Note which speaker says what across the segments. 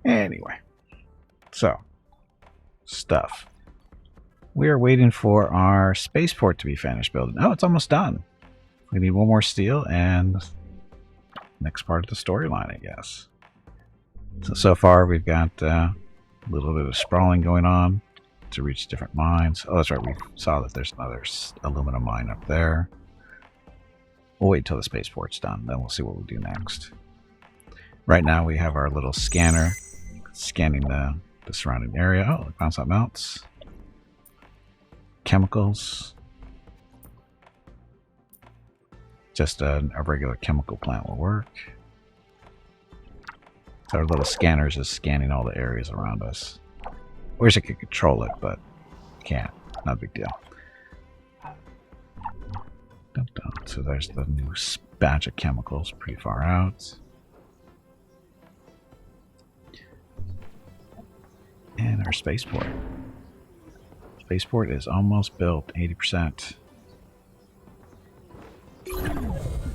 Speaker 1: Anyway, so stuff. We are waiting for our spaceport to be finished building. Oh, it's almost done. We need one more steel and next part of the storyline, I guess. So far we've got a little bit of sprawling going on to reach different mines. Oh, that's right. We saw that there's another aluminum mine up there. We'll wait until the spaceport's done. Then we'll see what we do next. Right now we have our little scanner scanning the surrounding area. Oh, we found something else. Chemicals. Just a regular chemical plant will work. Our little scanner is just scanning all the areas around us. Wish I could control it, but can't. Not a big deal. Dun, dun. So there's the new batch of chemicals pretty far out. And our spaceport. Spaceport is almost built, 80%.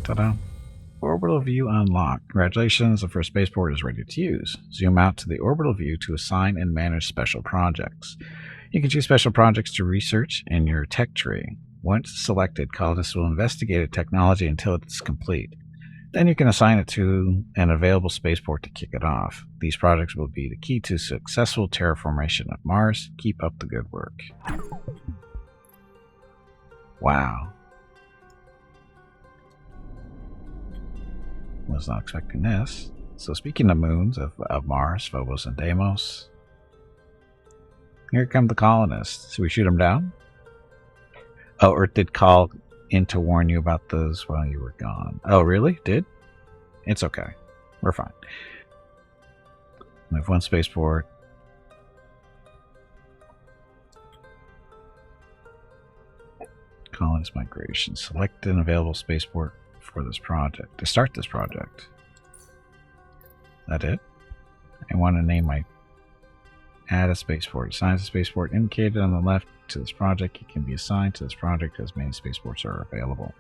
Speaker 1: Ta-da. Orbital view unlocked. Congratulations, the first spaceport is ready to use. Zoom out to the orbital view to assign and manage special projects. You can choose special projects to research in your tech tree. Once selected, colonists will investigate a technology until it's complete. Then you can assign it to an available spaceport to kick it off. These projects will be the key to successful terraformation of Mars. Keep up the good work. Wow. Was not expecting this. So speaking of moons of Mars, Phobos and Deimos, here come the colonists. Should we shoot them down? Oh, Earth did call in to warn you about those while you were gone. Oh, really? Did? It's okay. We're fine. We have one spaceport. Colonist migration. Select an available spaceport for this project. To start this project. That it? I want to name my add a spaceport. Assigns a spaceport indicated on the left to this project. It can be assigned to this project as many spaceports are available.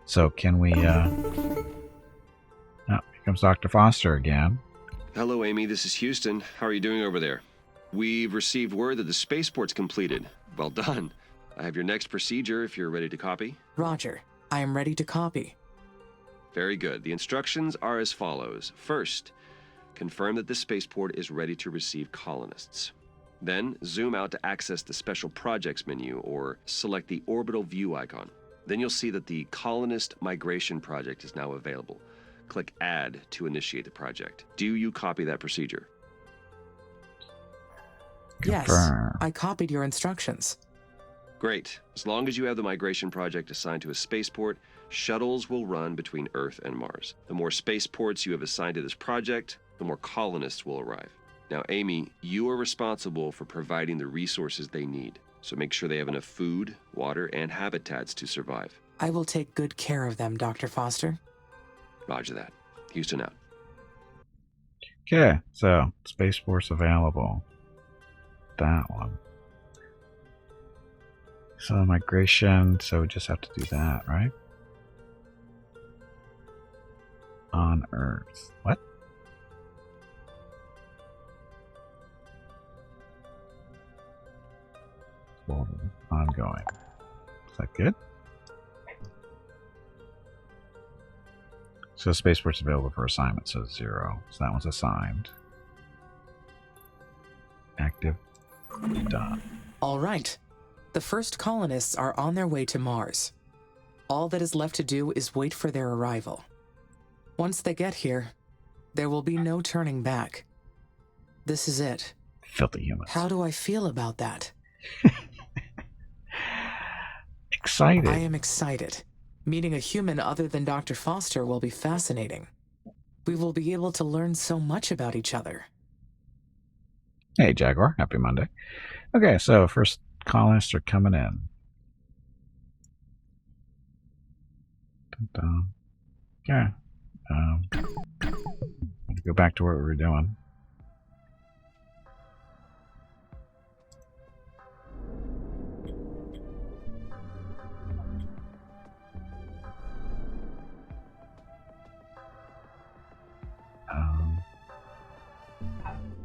Speaker 1: So can we oh, here comes Dr. Foster again.
Speaker 2: Hello, Amy. This is Houston. How are you doing over there? We've received word that the spaceport's completed. Well done. I have your next procedure if you're ready to copy.
Speaker 3: Roger. I am ready to copy.
Speaker 2: Very good. The instructions are as follows. First, confirm that the spaceport is ready to receive colonists. Then, zoom out to access the Special Projects menu or select the orbital view icon. Then you'll see that the Colonist Migration Project is now available. Click Add to initiate the project. Do you copy that procedure?
Speaker 1: Confirm.
Speaker 3: Yes, I copied your instructions.
Speaker 2: Great. As long as you have the migration project assigned to a spaceport, shuttles will run between Earth and Mars. The more spaceports you have assigned to this project, the more colonists will arrive. Now, Amy, you are responsible for providing the resources they need. So make sure they have enough food, water, and habitats to survive.
Speaker 3: I will take good care of them, Dr. Foster.
Speaker 2: Roger that. Houston out.
Speaker 1: Okay, so spaceports available. That one. So migration, so we just have to do that, right? On Earth. What? Ongoing. Is that good? So spaceport's available for assignment, so 0. So that one's assigned. Active. Done.
Speaker 3: All right. The first colonists are on their way to Mars. All that is left to do is wait for their arrival. Once they get here, there will be no turning back. This is it.
Speaker 1: Filthy humans.
Speaker 3: How do I feel about that?
Speaker 1: Excited.
Speaker 3: I am excited. Meeting a human other than Dr. Foster will be fascinating. We will be able to learn so much about each other.
Speaker 1: Hey, Jaguar. Happy Monday. Okay, so first colonists are coming in. Dun, dun. Okay. Go back to what we were doing.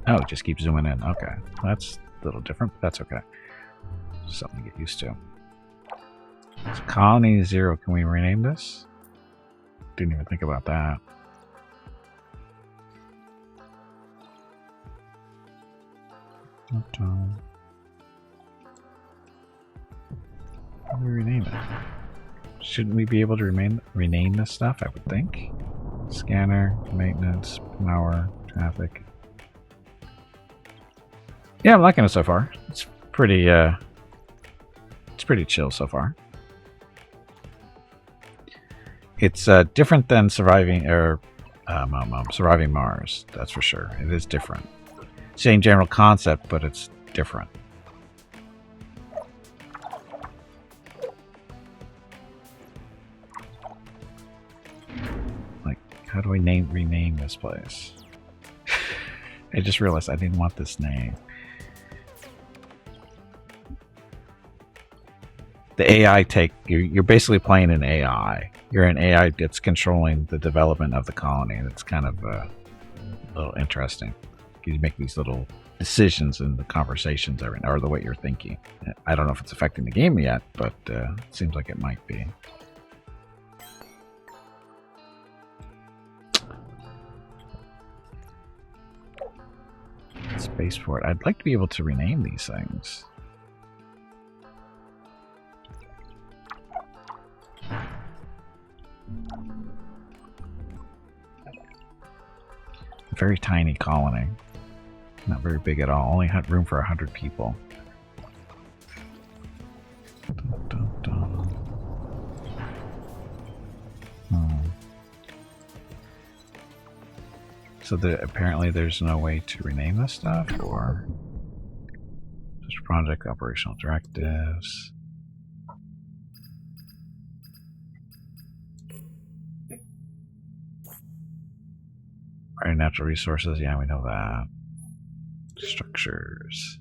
Speaker 1: Oh, it just keeps zooming in. Okay. That's a little different, but that's okay. Something to get used to. So Colony 0, can we rename this? Didn't even think about that. How do we rename it? Shouldn't we be able to rename this stuff, I would think? Scanner, maintenance, power, traffic. Yeah, I'm liking it so far. It's pretty chill so far. It's different than surviving Mars, that's for sure. It is different. Same general concept, but it's different. Like, how do I rename this place? I just realized I didn't want this name. The AI you're basically playing an AI. You're an AI that's controlling the development of the colony. It's kind of a little interesting. You make these little decisions in the conversations or the way you're thinking. I don't know if it's affecting the game yet, but it seems like it might be. Spaceport. I'd like to be able to rename these things. Very tiny colony. Not very big at all. Only had room for 100 people. Dun, dun, dun. So apparently there's no way to rename this stuff, or just project operational directives. Our natural resources, yeah, we know that. Structures.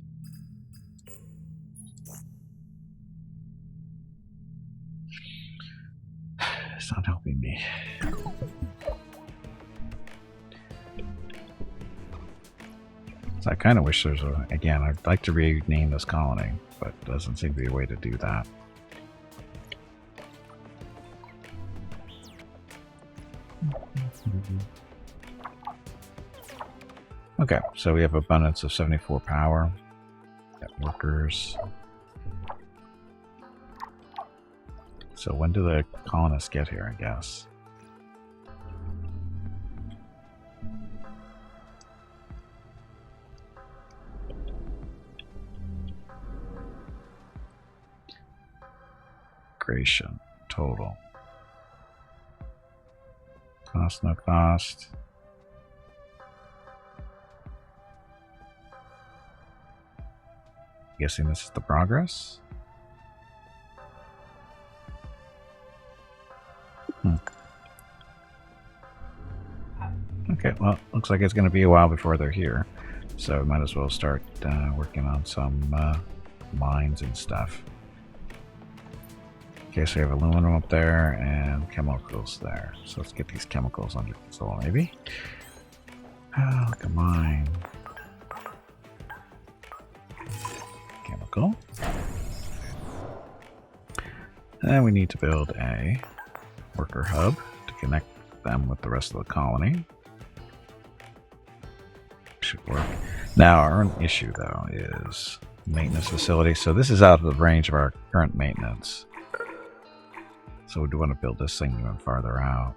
Speaker 1: It's not helping me. So I kind of wish there's again, I'd like to rename this colony, but doesn't seem to be a way to do that. Okay, so we have abundance of 74 power. Got workers. So when do the colonists get here, I guess? Migration total. Cost, no cost. Guessing this is the progress. Okay, well, looks like it's going to be a while before they're here, so we might as well start working on some mines and stuff. Okay, so we have aluminum up there and chemicals there. So let's get these chemicals under control, maybe. Oh, look at mine. Chemical. And we need to build a worker hub to connect them with the rest of the colony. Should work. Now, our issue though is maintenance facility. So this is out of the range of our current maintenance. So we do want to build this thing even farther out.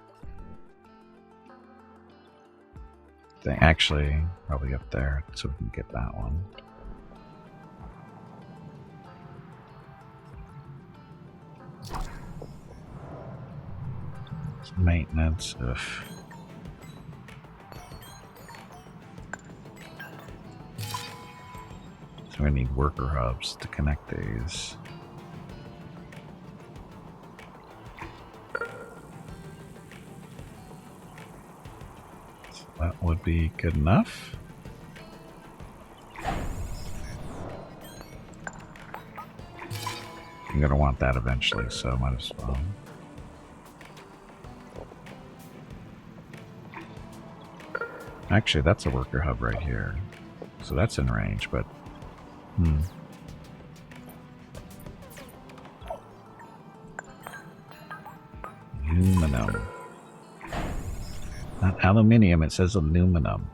Speaker 1: Actually, probably up there, so we can get that one. Maintenance. Ugh. So we need worker hubs to connect these. So that would be good enough. I'm going to want that eventually, so I might as well. Actually, that's a worker hub right here. So that's in range, but... Aluminum. Not aluminium, it says aluminum.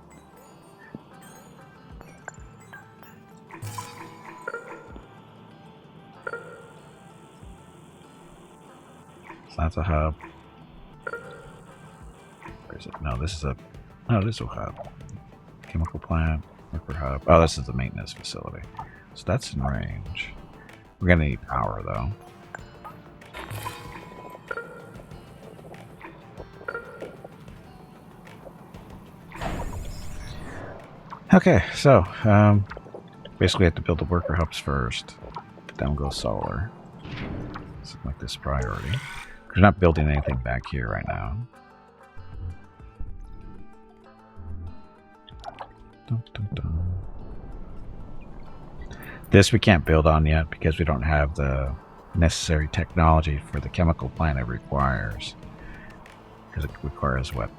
Speaker 1: So that's a hub. Where is it? No, this is a... Oh, this is a hub. Chemical plant, worker hub. Oh, this is the maintenance facility. So that's in range. We're gonna need power, though. Okay, so basically, I have to build the worker hubs first. Then we'll go solar. Something like this priority. We're not building anything back here right now. Dun, dun, dun. This we can't build on yet because we don't have the necessary technology for the chemical plant it requires. Because it requires what?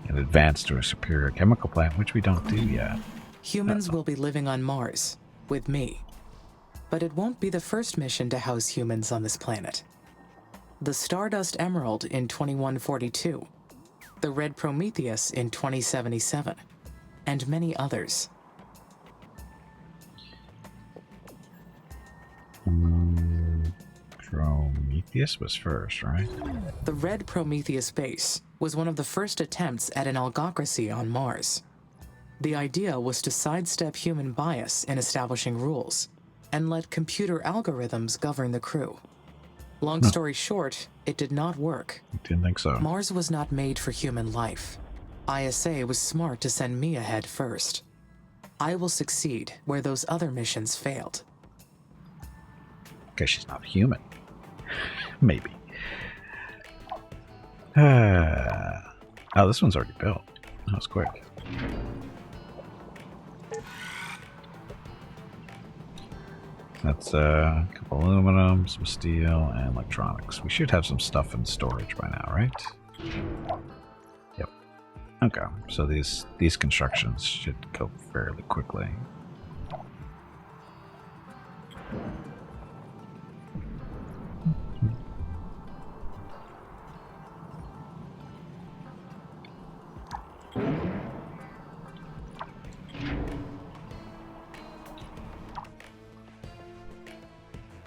Speaker 1: An advance to a superior chemical plant, which we don't do yet.
Speaker 3: Humans will be living on Mars, with me. But it won't be the first mission to house humans on this planet. The Stardust Emerald in 2142, the Red Prometheus in 2077, and many others.
Speaker 1: Prometheus was first, right?
Speaker 3: The Red Prometheus base was one of the first attempts at an algocracy on Mars. The idea was to sidestep human bias in establishing rules and let computer algorithms govern the crew. Long story short, it did not work.
Speaker 1: Didn't think so.
Speaker 3: Mars was not made for human life. ISA was smart to send me ahead first. I will succeed where those other missions failed.
Speaker 1: Because she's not human. Maybe. Oh, this one's already built. That was quick. That's a couple aluminum, some steel, and electronics. We should have some stuff in storage by now, right? Yep. Okay, so these constructions should go fairly quickly.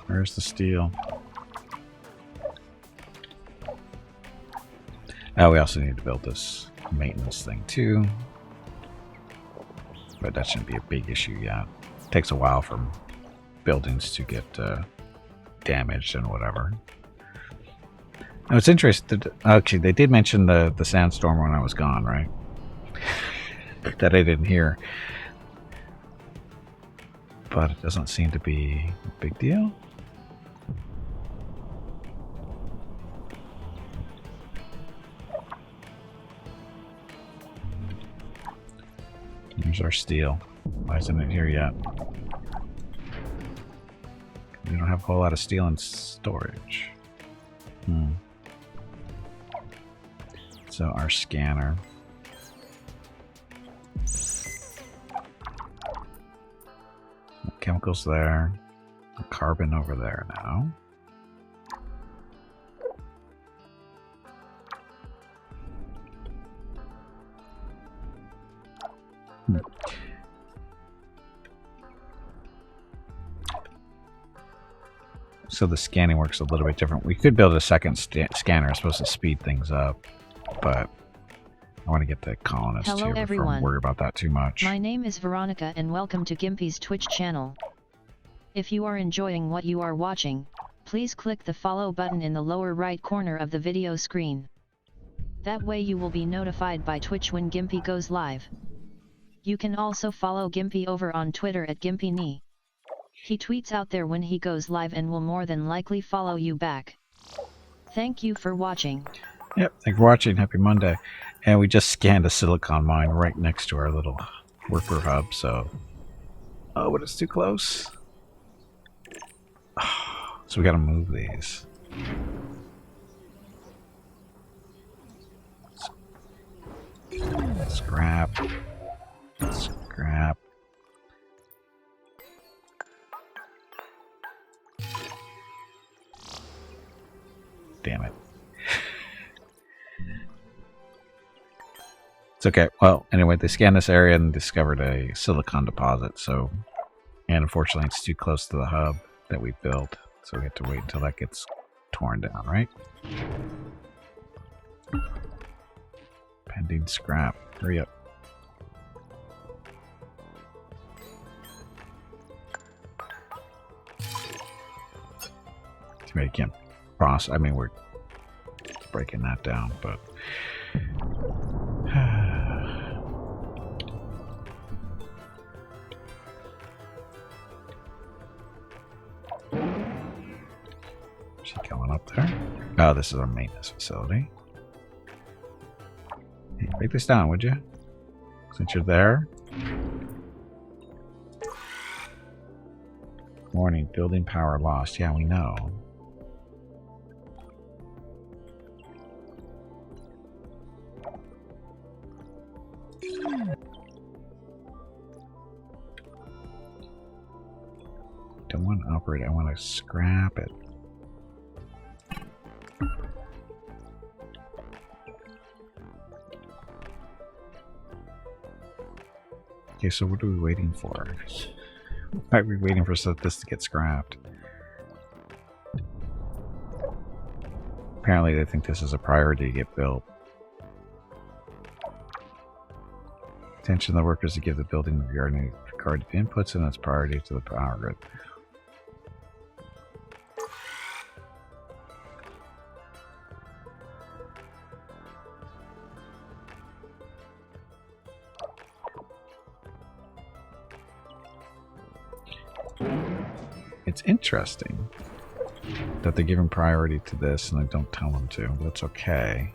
Speaker 1: Where's the steel? Oh, we also need to build this maintenance thing too. But that shouldn't be a big issue yet. It takes a while for buildings to get damaged and whatever. Now it's interesting. Actually, they did mention the sandstorm when I was gone, right? That I didn't hear. But it doesn't seem to be a big deal. Here's our steel. Why isn't it here yet? We don't have a whole lot of steel in storage. So our scanner. Chemicals there. Carbon over there now. So the scanning works a little bit different. We could build a second scanner. It's supposed to speed things up, but I want to get the colonists
Speaker 4: Hello
Speaker 1: here before
Speaker 4: everyone.
Speaker 1: I worry about that too much.
Speaker 4: My name is Veronica and welcome to Gimpy's Twitch channel. If you are enjoying what you are watching, please click the follow button in the lower right corner of the video screen. That way you will be notified by Twitch when Gimpy goes live. You can also follow Gimpy over on Twitter at GimpyKnee. He tweets out there when he goes live and will more than likely follow you back. Thank you for watching.
Speaker 1: Yep, thank you for watching. Happy Monday. And we just scanned a silicon mine right next to our little worker hub, so... Oh, but it's too close. So we gotta move these. Scrap. Scrap. Damn it. It's okay. Well, anyway, they scanned this area and discovered a silicon deposit, so... And unfortunately, it's too close to the hub that we built, so we have to wait until that gets torn down, right? Pending scrap. Hurry up. Too bad you can't cross. I mean, we're breaking that down, but... Is she going up there? Oh, this is our maintenance facility. Hey, break this down, would you? Since you're there. Warning, building power lost. Yeah, we know. Don't want to operate, I want to scrap it. Okay, so what are we waiting for? Why are we waiting for this to get scrapped? Apparently they think this is a priority to get built. Attention to the workers to give the building regarding inputs and its priority to the power grid. It's interesting that they're giving priority to this and I don't tell them to. That's okay.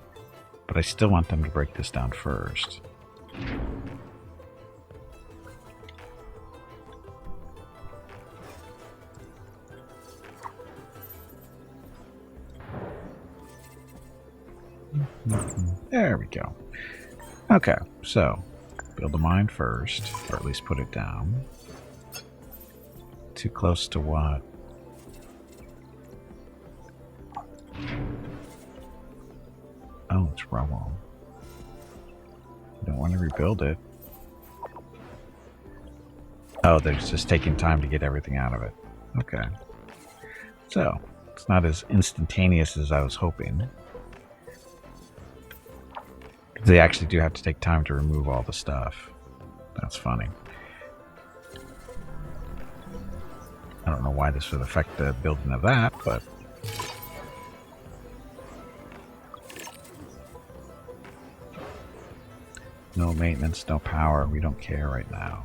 Speaker 1: But I still want them to break this down first. There we go. Okay, so build a mine first, or at least put it down. Too close to what? Oh, it's rubble. You don't want to rebuild it. Oh, they're just taking time to get everything out of it. Okay. So, it's not as instantaneous as I was hoping. They actually do have to take time to remove all the stuff. That's funny. I don't know why this would affect the building of that, but... No maintenance, no power. We don't care right now.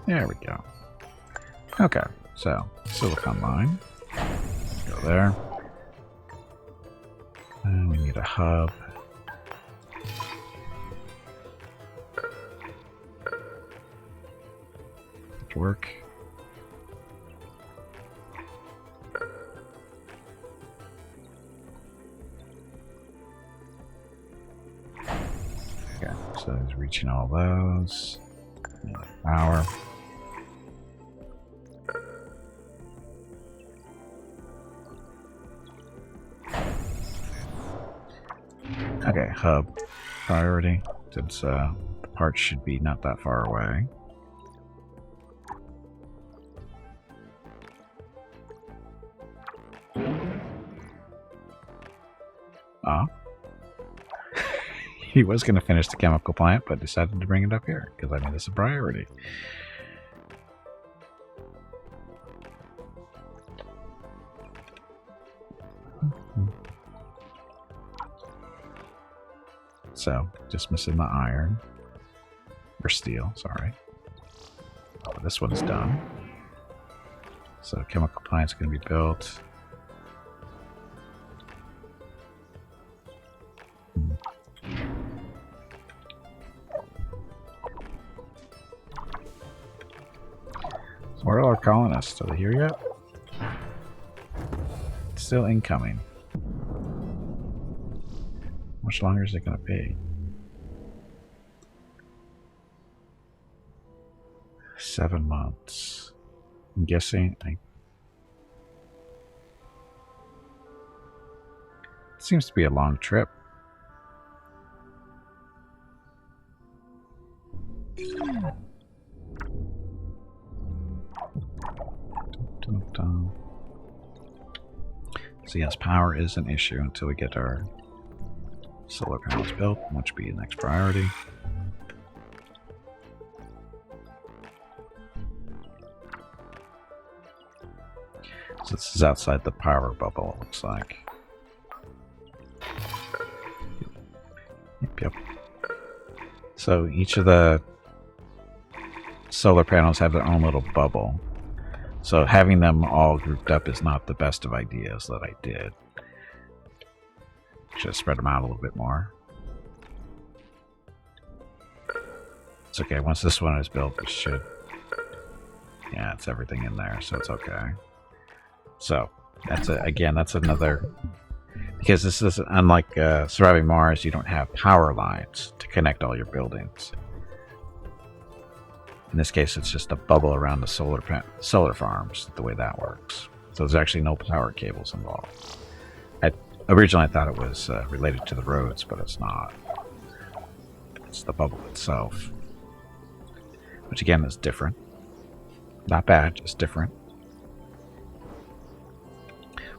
Speaker 1: There we go. Okay, so silicon mine. Go there. And we need a hub. Work. Okay, so he's reaching all those. Power. Okay, hub priority, since the parts should be not that far away. Ah. He was going to finish the chemical plant, but decided to bring it up here, because I made this a priority. So, just missing the iron. Or steel, sorry. Oh, this one's done. So, chemical plant's going to be built. So where are our colonists? Are they here yet? Still incoming. How much longer is it going to be? 7 months. I'm guessing it seems to be a long trip. So yes, power is an issue until we get our solar panels built, which will be the next priority. So this is outside the power bubble, it looks like. Yep. So each of the solar panels have their own little bubble. So having them all grouped up is not the best of ideas that I did. Should have spread them out a little bit more. It's okay, once this one is built, it should... Yeah, it's everything in there, so it's okay. So, again, that's another... Because this is, unlike Surviving Mars, you don't have power lines to connect all your buildings. In this case, it's just a bubble around the solar farms, the way that works. So there's actually no power cables involved. Originally, I thought it was related to the roads, but it's not. It's the bubble itself. Which, again, is different. Not bad, just different.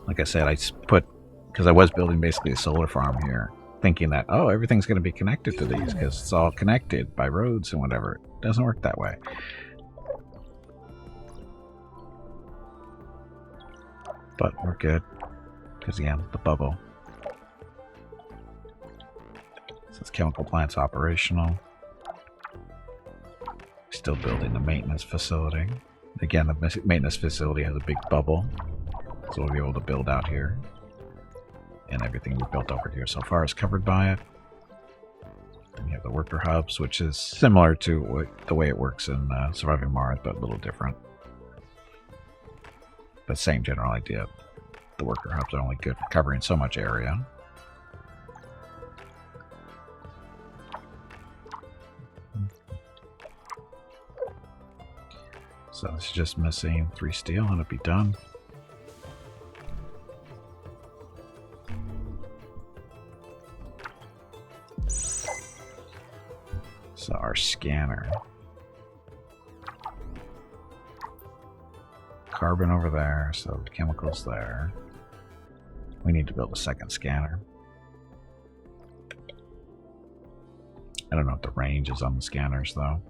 Speaker 1: Like I said, I put... Because I was building basically a solar farm here, thinking that, oh, everything's going to be connected to these, because it's all connected by roads and whatever. It doesn't work that way. But we're good. Because, again, the bubble. So this chemical plant's operational. Still building the maintenance facility. Again, the maintenance facility has a big bubble. So we'll be able to build out here. And everything we've built over here so far is covered by it. Then you have the worker hubs, which is similar to the way it works in Surviving Mars, but a little different. But same general idea. The worker hubs are only good for covering so much area. So this is just missing 3 steel and it'll be done. So our scanner. Carbon over there, so the chemicals there. We need to build a second scanner. I don't know what the range is on the scanners though.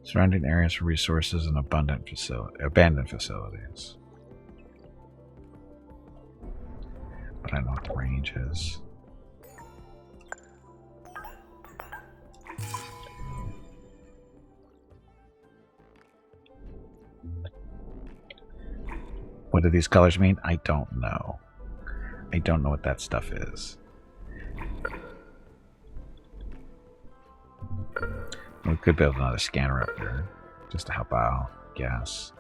Speaker 1: Surrounding areas for resources and abandoned facilities. But I don't know what the range is. What do these colors mean? I don't know. I don't know what that stuff is. We could build another scanner up here, just to help out, I guess.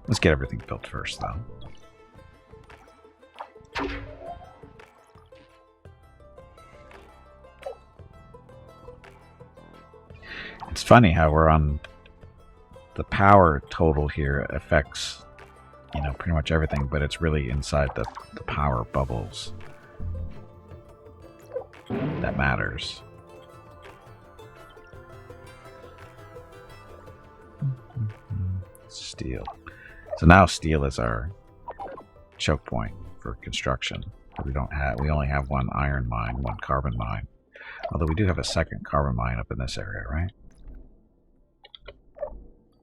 Speaker 1: Let's get everything built first, though. It's funny how we're on the power total here affects, you know, pretty much everything, but it's really inside the power bubbles that matters. Steel. So now steel is our choke point for construction. We only have 1 iron mine, 1 carbon mine. Although we do have a second carbon mine up in this area, right?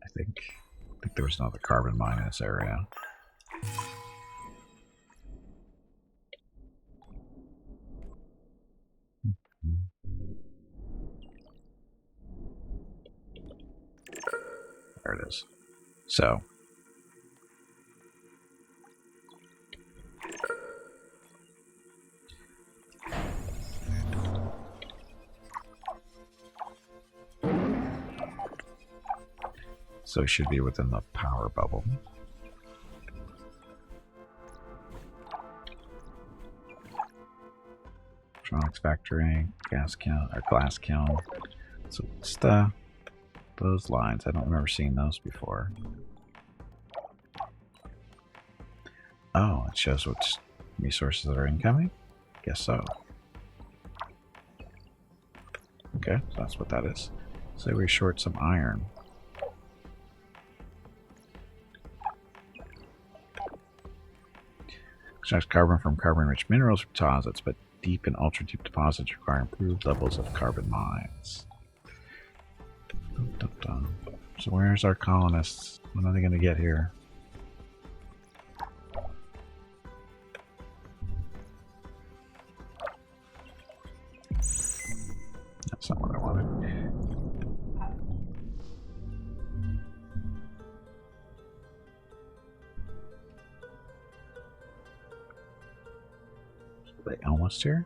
Speaker 1: I think there was another carbon mine in this area. There it is. So it should be within the power bubble. electronics factory, gas kiln, or glass kiln. So it's those lines. I don't remember seeing those before. Oh, it shows what resources that are incoming? Guess so. Okay, so that's what that is. Say we're short some iron. Extract carbon from carbon-rich minerals deposits, but deep and ultra-deep deposits require improved levels of carbon mines. Dun, dun, dun. So where's our colonists? When are they going to get here? That's not what I wanted. Are they almost here?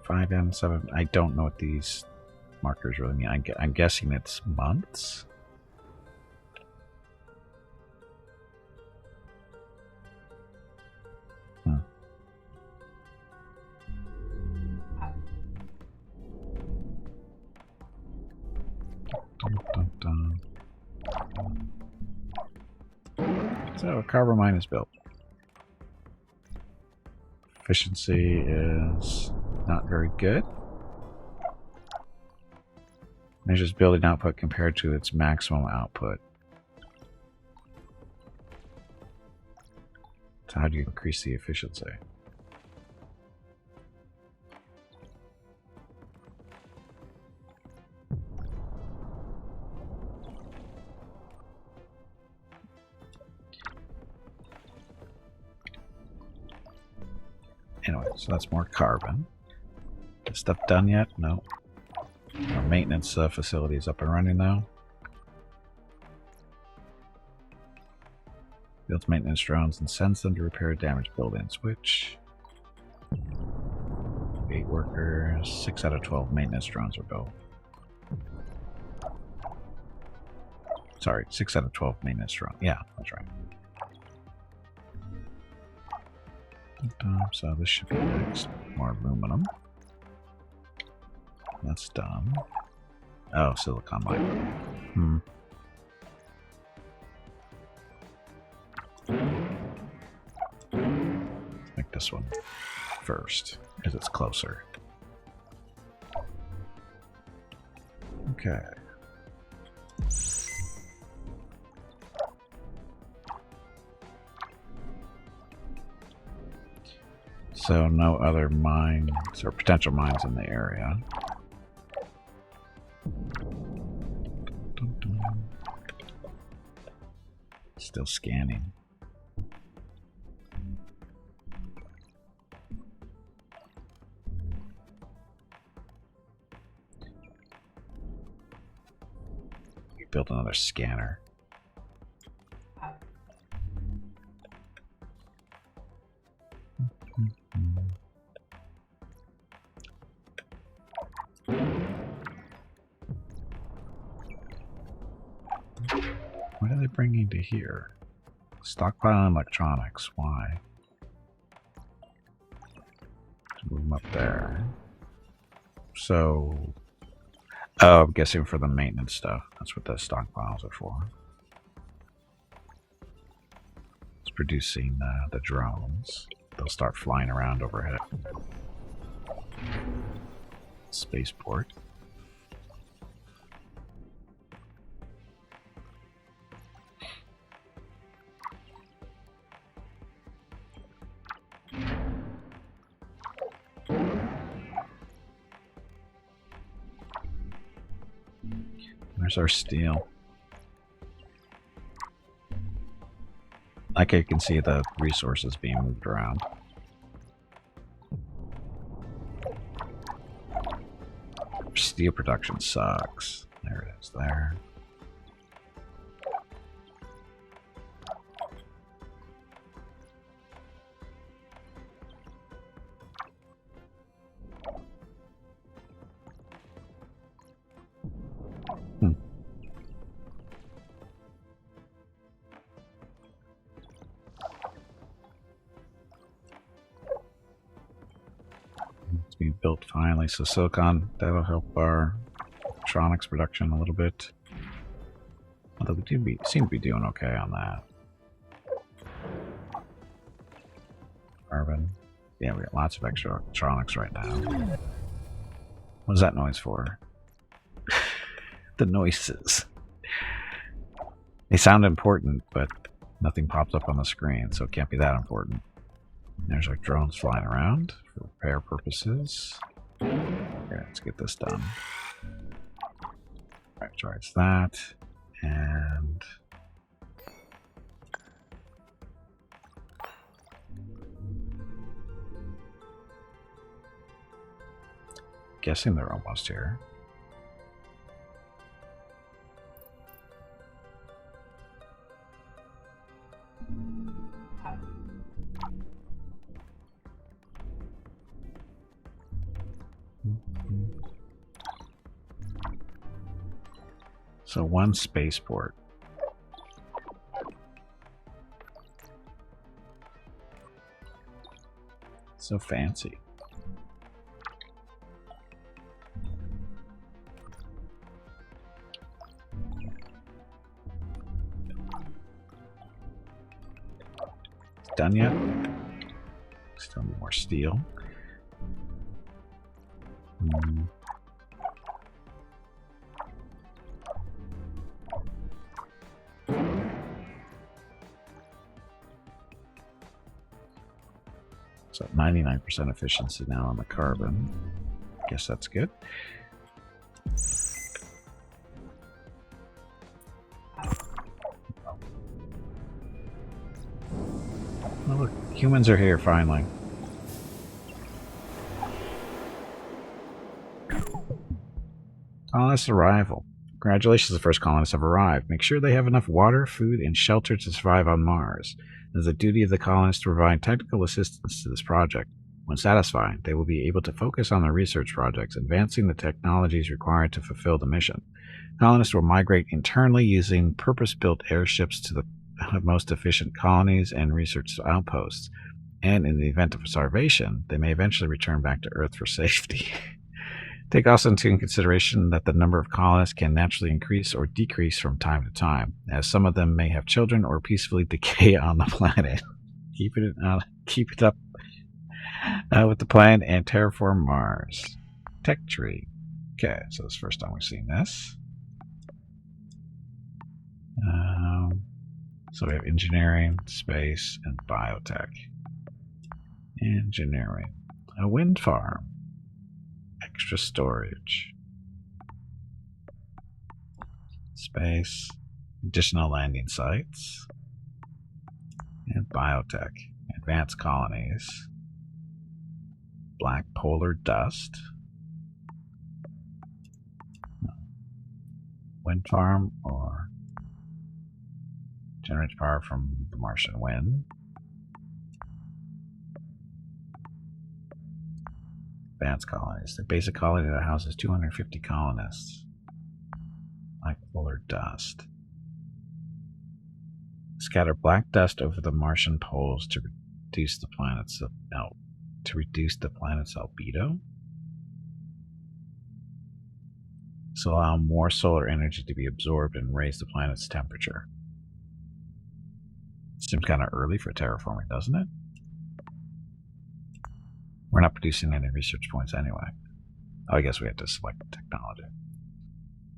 Speaker 1: 5M, 7. I don't know what these markers really mean. I'm guessing it's months. Dun, dun, dun. So a carbon mine is built. Efficiency is not very good. Measures building output compared to its maximum output. So how do you increase the efficiency? Anyway, so that's more carbon. Is stuff done yet? No. Our maintenance facility is up and running now. Builds maintenance drones and sends them to repair damaged buildings, which 8 workers, 6 out of 12 maintenance drones are built. Sorry, 6 out of 12 maintenance drones. Yeah, that's right. So this should be next. More aluminum. That's done. Oh, silicon mine. Make this one first, because it's closer. Okay. So no other mines or potential mines in the area. Still scanning. We built another scanner. What are they bringing to here? Stockpiling electronics. Why? Let's move them up there. So, oh, I'm guessing for the maintenance stuff. That's what the stockpiles are for. It's producing the drones. They'll start flying around overhead. Spaceport. There's our steel. Like you can see the resources being moved around. Steel production sucks. There it is there. being built finally. So silicon, that'll help our electronics production a little bit. Although we seem to be doing okay on that. Carbon. Yeah, we got lots of extra electronics right now. What is that noise for? The noises. They sound important, but nothing pops up on the screen, so it can't be that important. There's our drones flying around for repair purposes. Okay, let's get this done. Alright, charge that. And guessing they're almost here. So one spaceport. So fancy. It's done yet? Still need more steel. So 99% efficiency now on the carbon. Guess that's good. Oh, look, humans are here finally. Colonists' arrival. Congratulations, the first colonists have arrived. Make sure they have enough water, food, and shelter to survive on Mars. It is the duty of the colonists to provide technical assistance to this project. When satisfied, they will be able to focus on their research projects, advancing the technologies required to fulfill the mission. Colonists will migrate internally using purpose-built airships to the most efficient colonies and research outposts. And in the event of starvation, they may eventually return back to Earth for safety. Take also into consideration that the number of colonists can naturally increase or decrease from time to time, as some of them may have children or peacefully decay on the planet. Keep it up with the plan and terraform Mars. Tech tree. Okay, so this is the first time we've seen this. So we have engineering, space, and biotech. Engineering. A wind farm. Extra storage. Space. Additional landing sites. And biotech. Advanced colonies. Black polar dust. Wind farm or generates power from the Martian wind. Advanced colonies. The basic colony that houses 250 colonists. Like polar dust. Scatter black dust over the Martian poles to reduce the planet's albedo. So allow more solar energy to be absorbed and raise the planet's temperature. Seems kind of early for terraforming, doesn't it? We're not producing any research points anyway. Oh, I guess we have to select the technology.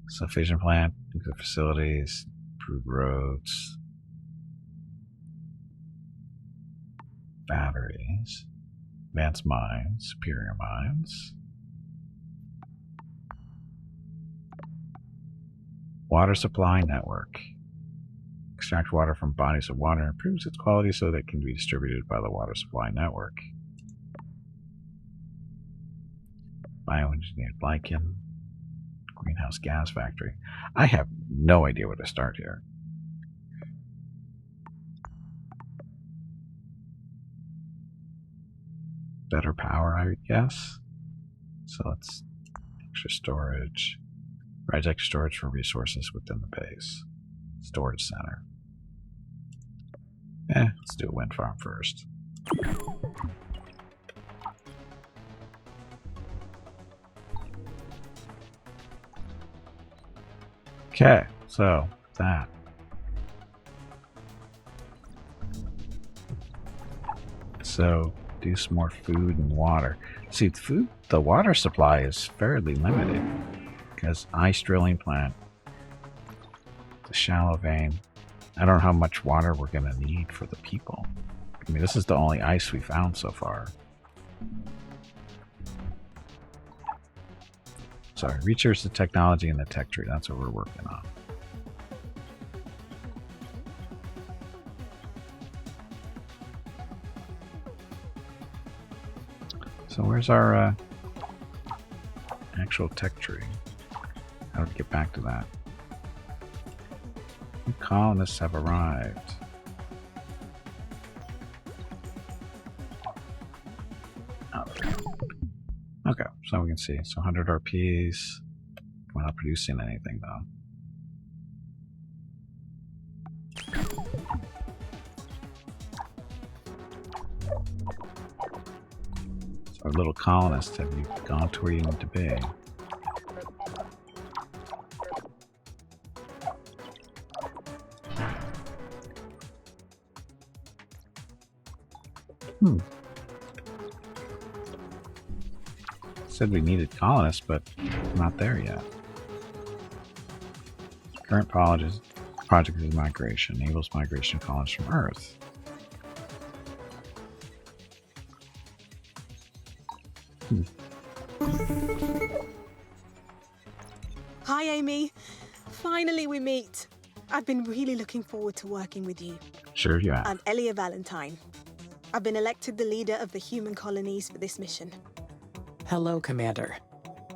Speaker 1: So fission plant, nuclear facilities, improved roads, batteries, advanced mines, superior mines, water supply network. Extract water from bodies of water and improves its quality so that it can be distributed by the water supply network. Bioengineered lichen. Greenhouse gas factory. I have no idea where to start here. Better power, I would guess. So let's extra storage. Provides extra storage for resources within the base. Storage center. Let's do a wind farm first. Okay, so that. So do some more food and water. See, the water supply is fairly limited because ice drilling plant, the shallow vein. I don't know how much water we're going to need for the people. I mean, this is the only ice we found so far. Sorry, research the technology and the tech tree. That's what we're working on. So where's our actual tech tree? How do we get back to that? New colonists have arrived. Oh, there we go. Okay, so we can see. So 100 RPs. We're not producing anything though. So our little colonists, have you gone to where you need to be? Said we needed colonists, but not there yet. Current project is migration. Enables migration of colonists from Earth.
Speaker 5: Hi, Amy. Finally we meet. I've been really looking forward to working with you.
Speaker 1: Sure you have.
Speaker 5: I'm Elia Valentine. I've been elected the leader of the human colonies for this mission.
Speaker 3: Hello, Commander.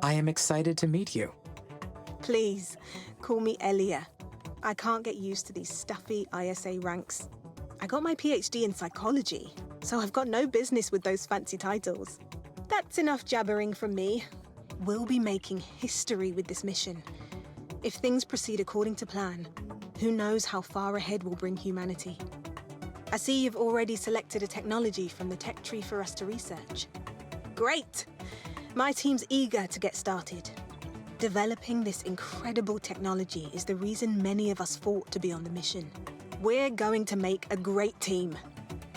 Speaker 3: I am excited to meet you.
Speaker 5: Please, call me Elia. I can't get used to these stuffy ISA ranks. I got my PhD in psychology, so I've got no business with those fancy titles. That's enough jabbering from me. We'll be making history with this mission. If things proceed according to plan, who knows how far ahead we'll bring humanity. I see you've already selected a technology from the tech tree for us to research. Great! My team's eager to get started. Developing this incredible technology is the reason many of us fought to be on the mission. We're going to make a great team.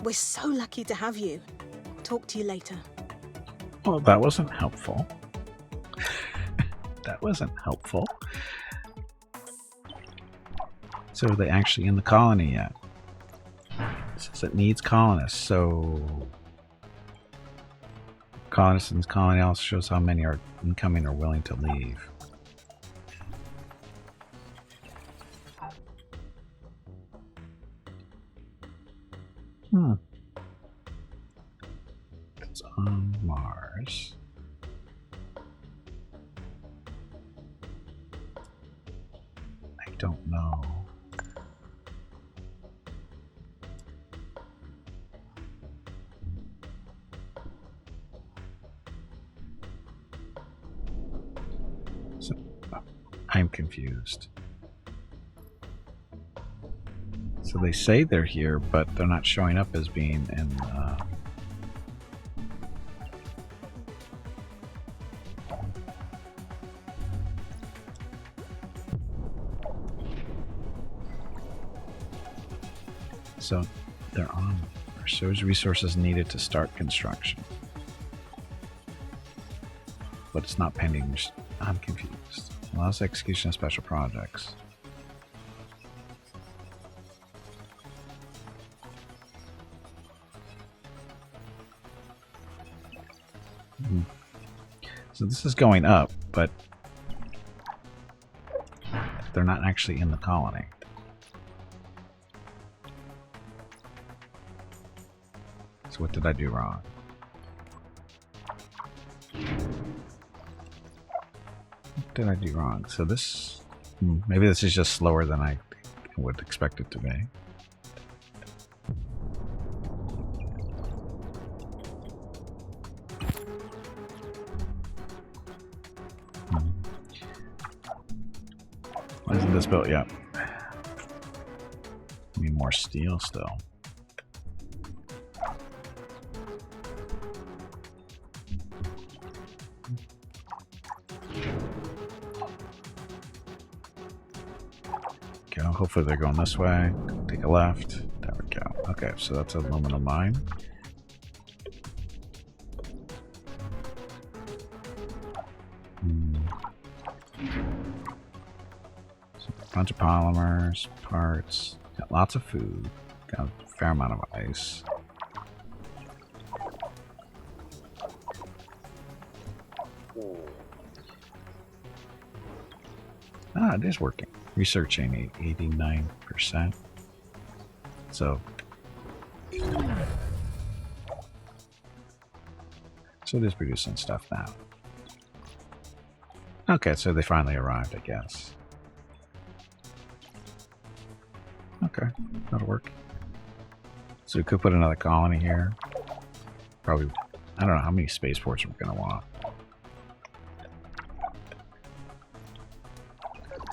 Speaker 5: We're so lucky to have you. Talk to you later.
Speaker 1: Well, that wasn't helpful. That wasn't helpful. So are they actually in the colony yet? It says it needs colonists, so colonists in this colony also shows how many are incoming or willing to leave. It's on Mars. I don't know. So, I'm confused. So they say they're here, but they're not showing up as being in so they're on. There's resources needed to start construction. But it's not pending. I'm confused. Allows execution of special projects. So this is going up, but they're not actually in the colony. So what did I do wrong? What did I do wrong? So this... maybe this is just slower than I would expect it to be. Why isn't this built yet? Need more steel still. go. Hopefully they're going this way. Take a left. There we go. Okay, so that's an aluminum mine. So a bunch of polymers, parts. Got lots of food. Got a fair amount of ice. Ah, it is working. Researching 89%. So it is producing stuff now. Okay, so they finally arrived, I guess. Okay, that'll work. So we could put another colony here. Probably, I don't know how many spaceports we're going to want.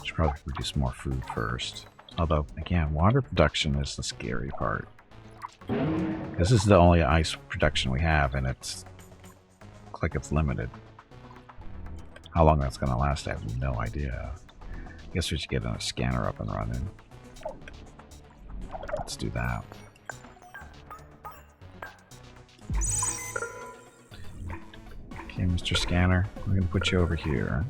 Speaker 1: Should probably produce more food first. Although, again, water production is the scary part. This is the only ice production we have, and it's looks like it's limited. How long that's going to last, I have no idea. I guess we should get a scanner up and running. Let's do that. Okay, Mr. Scanner, we're going to put you over here.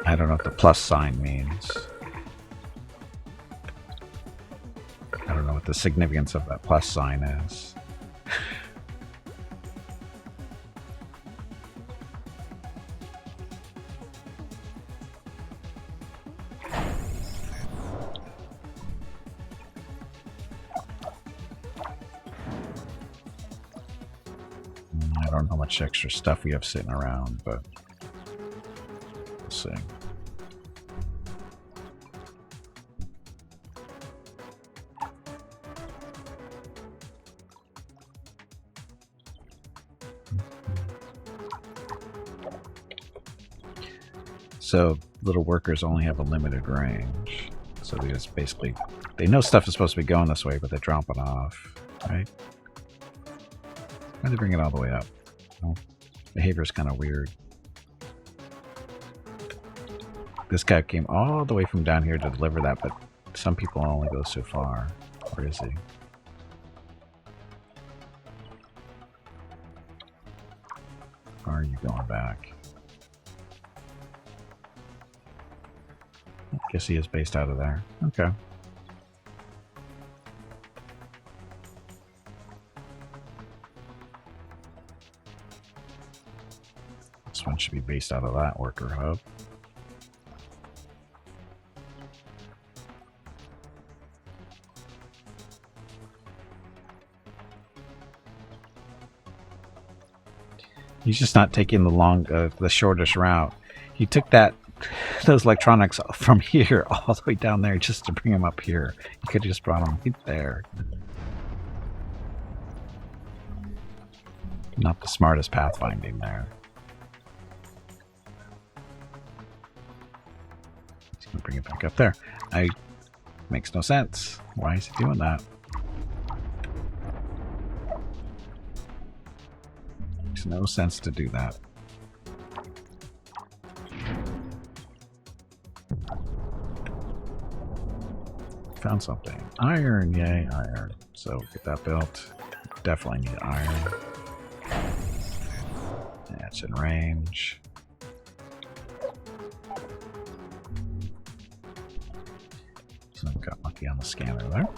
Speaker 1: I don't know what the plus sign means. I don't know what the significance of that plus sign is. I don't know how much extra stuff we have sitting around, but we'll see. So little workers only have a limited range. So they just basically, they know stuff is supposed to be going this way, but they're dropping off, right? Why do they bring it all the way up? Well, behavior is kind of weird. This guy came all the way from down here to deliver that, but some people only go so far. Where is he? Or are you going back? I guess he is based out of there. Okay. This one should be based out of that worker hub. He's just not taking the shortest route. He took those electronics from here all the way down there just to bring them up here. He could have just brought them right there. Not the smartest pathfinding there. He's gonna bring it back up there. Makes no sense. Why is he doing that? Makes no sense to do that. Found something. Iron, yay, iron. So get that built. Definitely need iron. Yeah, it's in range. So I got lucky on the scanner there.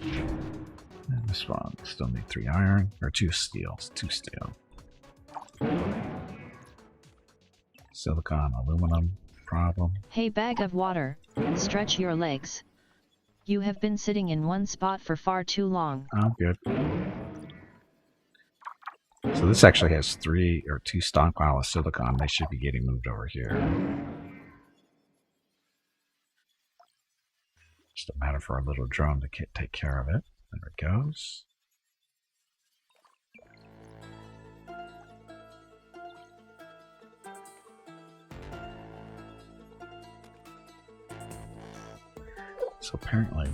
Speaker 1: And this one still need 3 iron or 2 steel. 2 steel. Silicon, aluminum, problem.
Speaker 4: Hey, bag of water, stretch your legs. You have been sitting in one spot for far too long.
Speaker 1: Oh, good. So this actually has 2 stockpile of silicon. They should be getting moved over here. Just a matter for our little drone to take care of it. There it goes. So apparently,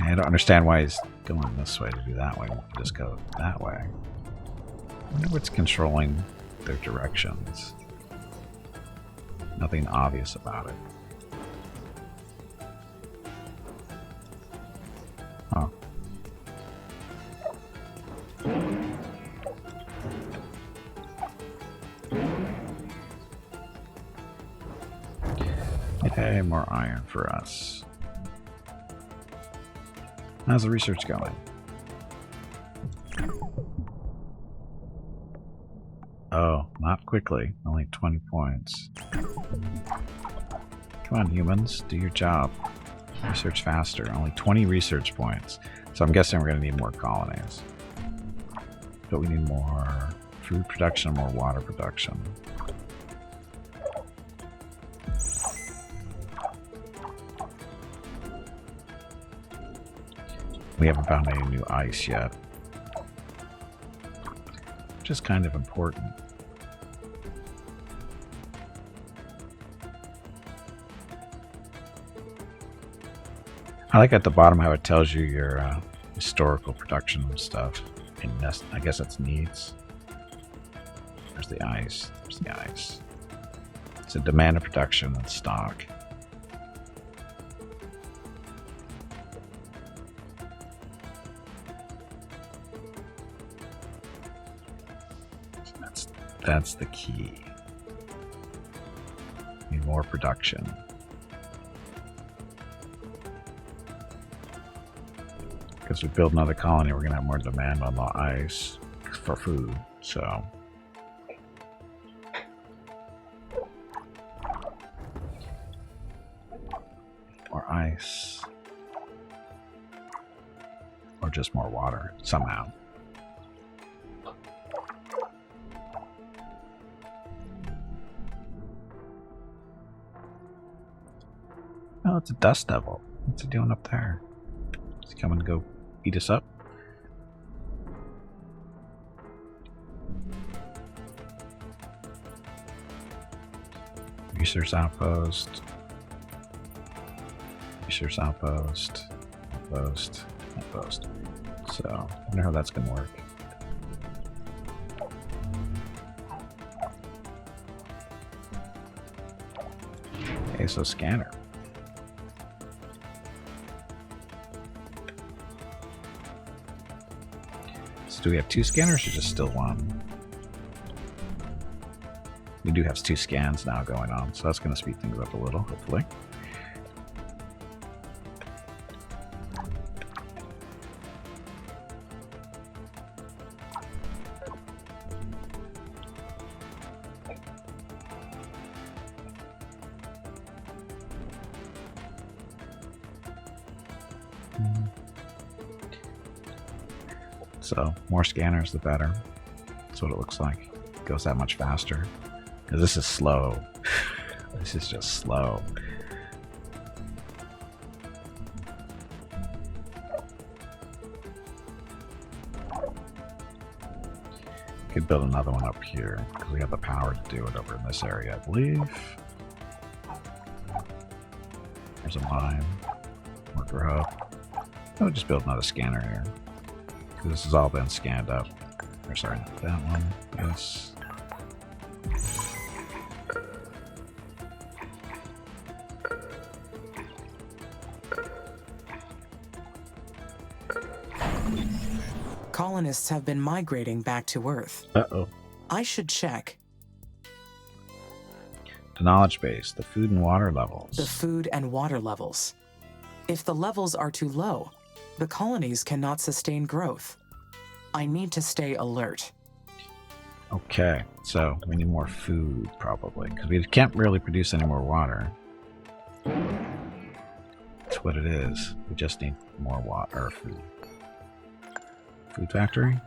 Speaker 1: I don't understand why he's going this way to do that way. We can just go that way. I wonder what's controlling their directions. Nothing obvious about it. Huh. Yay, more iron for us. How's the research going? Oh, not quickly. Only 20 points. Come on, humans. Do your job. Research faster. Only 20 research points. So I'm guessing we're going to need more colonies. But we need more food production and more water production. We haven't found any new ice yet. Which is kind of important. I like at the bottom how it tells you your historical production and stuff. And I guess that's needs. There's the ice. There's the ice. It's a demand of production and stock. That's the key. Need more production. Because we build another colony, we're going to have more demand on the ice for food, so. More ice. Or just more water, somehow. Oh, it's a dust devil. What's he doing up there? Is he coming to go beat us up? Research outpost. Research outpost. Outpost. Outpost. So, I wonder how that's going to work. Okay, so scanner. Do we have two scanners or just still one? We do have two scans now going on, so that's going to speed things up a little, hopefully. So, more scanners, the better. That's what it looks like. It goes that much faster. Because this is slow. This is just slow. Could build another one up here, because we have the power to do it over in this area, I believe. There's a mine. Worker hub. I'll just build another scanner here. This has all been scanned up. Or sorry, not that one. Yes.
Speaker 3: Colonists have been migrating back to Earth.
Speaker 1: Uh-oh.
Speaker 3: I should check.
Speaker 1: The knowledge base, the food and water levels.
Speaker 3: The food and water levels. If the levels are too low, the colonies cannot sustain growth. I need to stay alert.
Speaker 1: Okay, so we need more food, probably, because we can't really produce any more water. That's what it is. We just need more water or food. Food factory?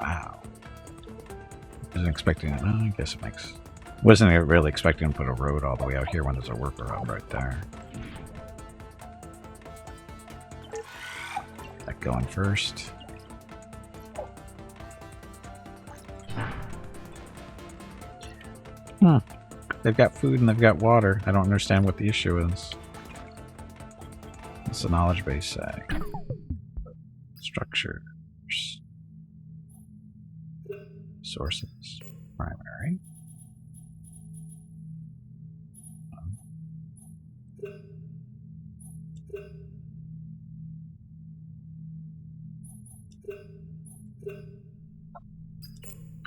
Speaker 1: Wow. Wasn't expecting it. Oh, I guess it makes Wasn't really expecting to put a road all the way out here when there's a workaround right there. That going first. They've got food and they've got water. I don't understand what the issue is. What's the knowledge base say? Structures. Sources. Primary.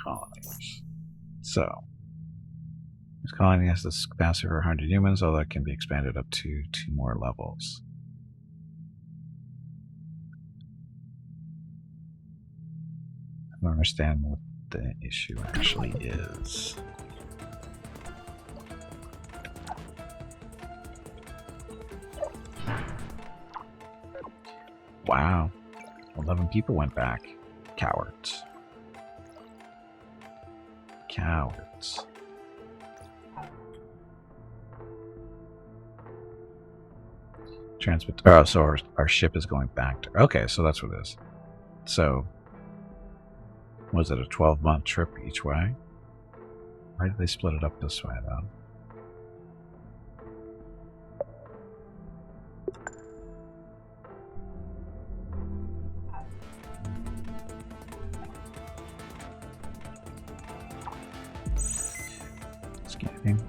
Speaker 1: Colonies. So, this colony has this capacity for 100 humans, although it can be expanded up to 2 more levels. I don't understand what the issue actually is. Wow. 11 people went back. Cowards. Cowards. Transmit. Oh, so our ship is going back to. Okay, so that's what it is. So, was it a 12-month trip each way? Why did they split it up this way, though? Scanning.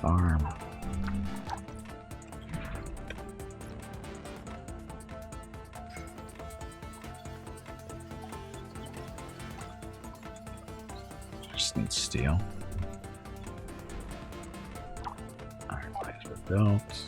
Speaker 1: Farm. Just need steel. Iron plates were built.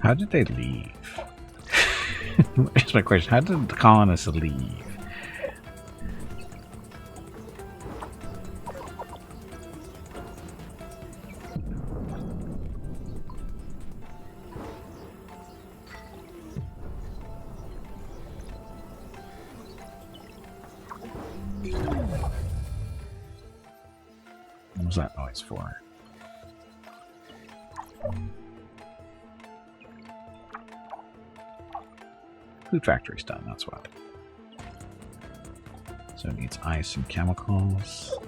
Speaker 1: How did they leave? Here's my question. How did the colonists leave? What was that noise for? Food factory's done, that's why. So it needs ice and chemicals.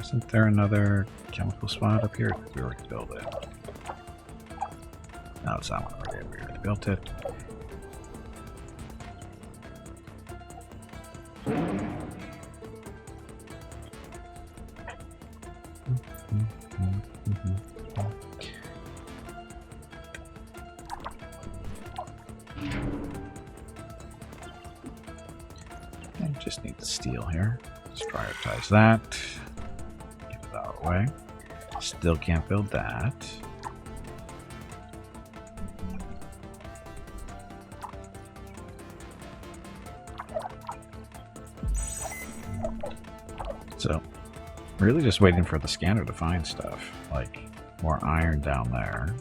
Speaker 1: Isn't there another chemical spot up here? We already built it. No, it's that one over there. We already built it. Just need the steel here. Let's prioritize that. Get it out of the way. Still can't build that. So, really just waiting for the scanner to find stuff. Like, more iron down there.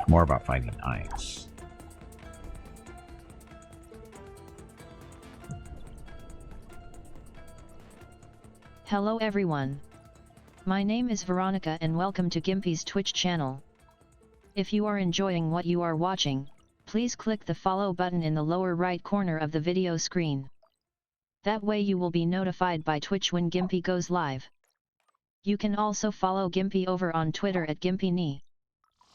Speaker 1: More about finding ice.
Speaker 4: Hello everyone. My name is Veronica and welcome to Gimpy's Twitch channel. If you are enjoying what you are watching, please click the follow button in the lower right corner of the video screen. That way you will be notified by Twitch when Gimpy goes live. You can also follow Gimpy over on Twitter at GimpyKnee.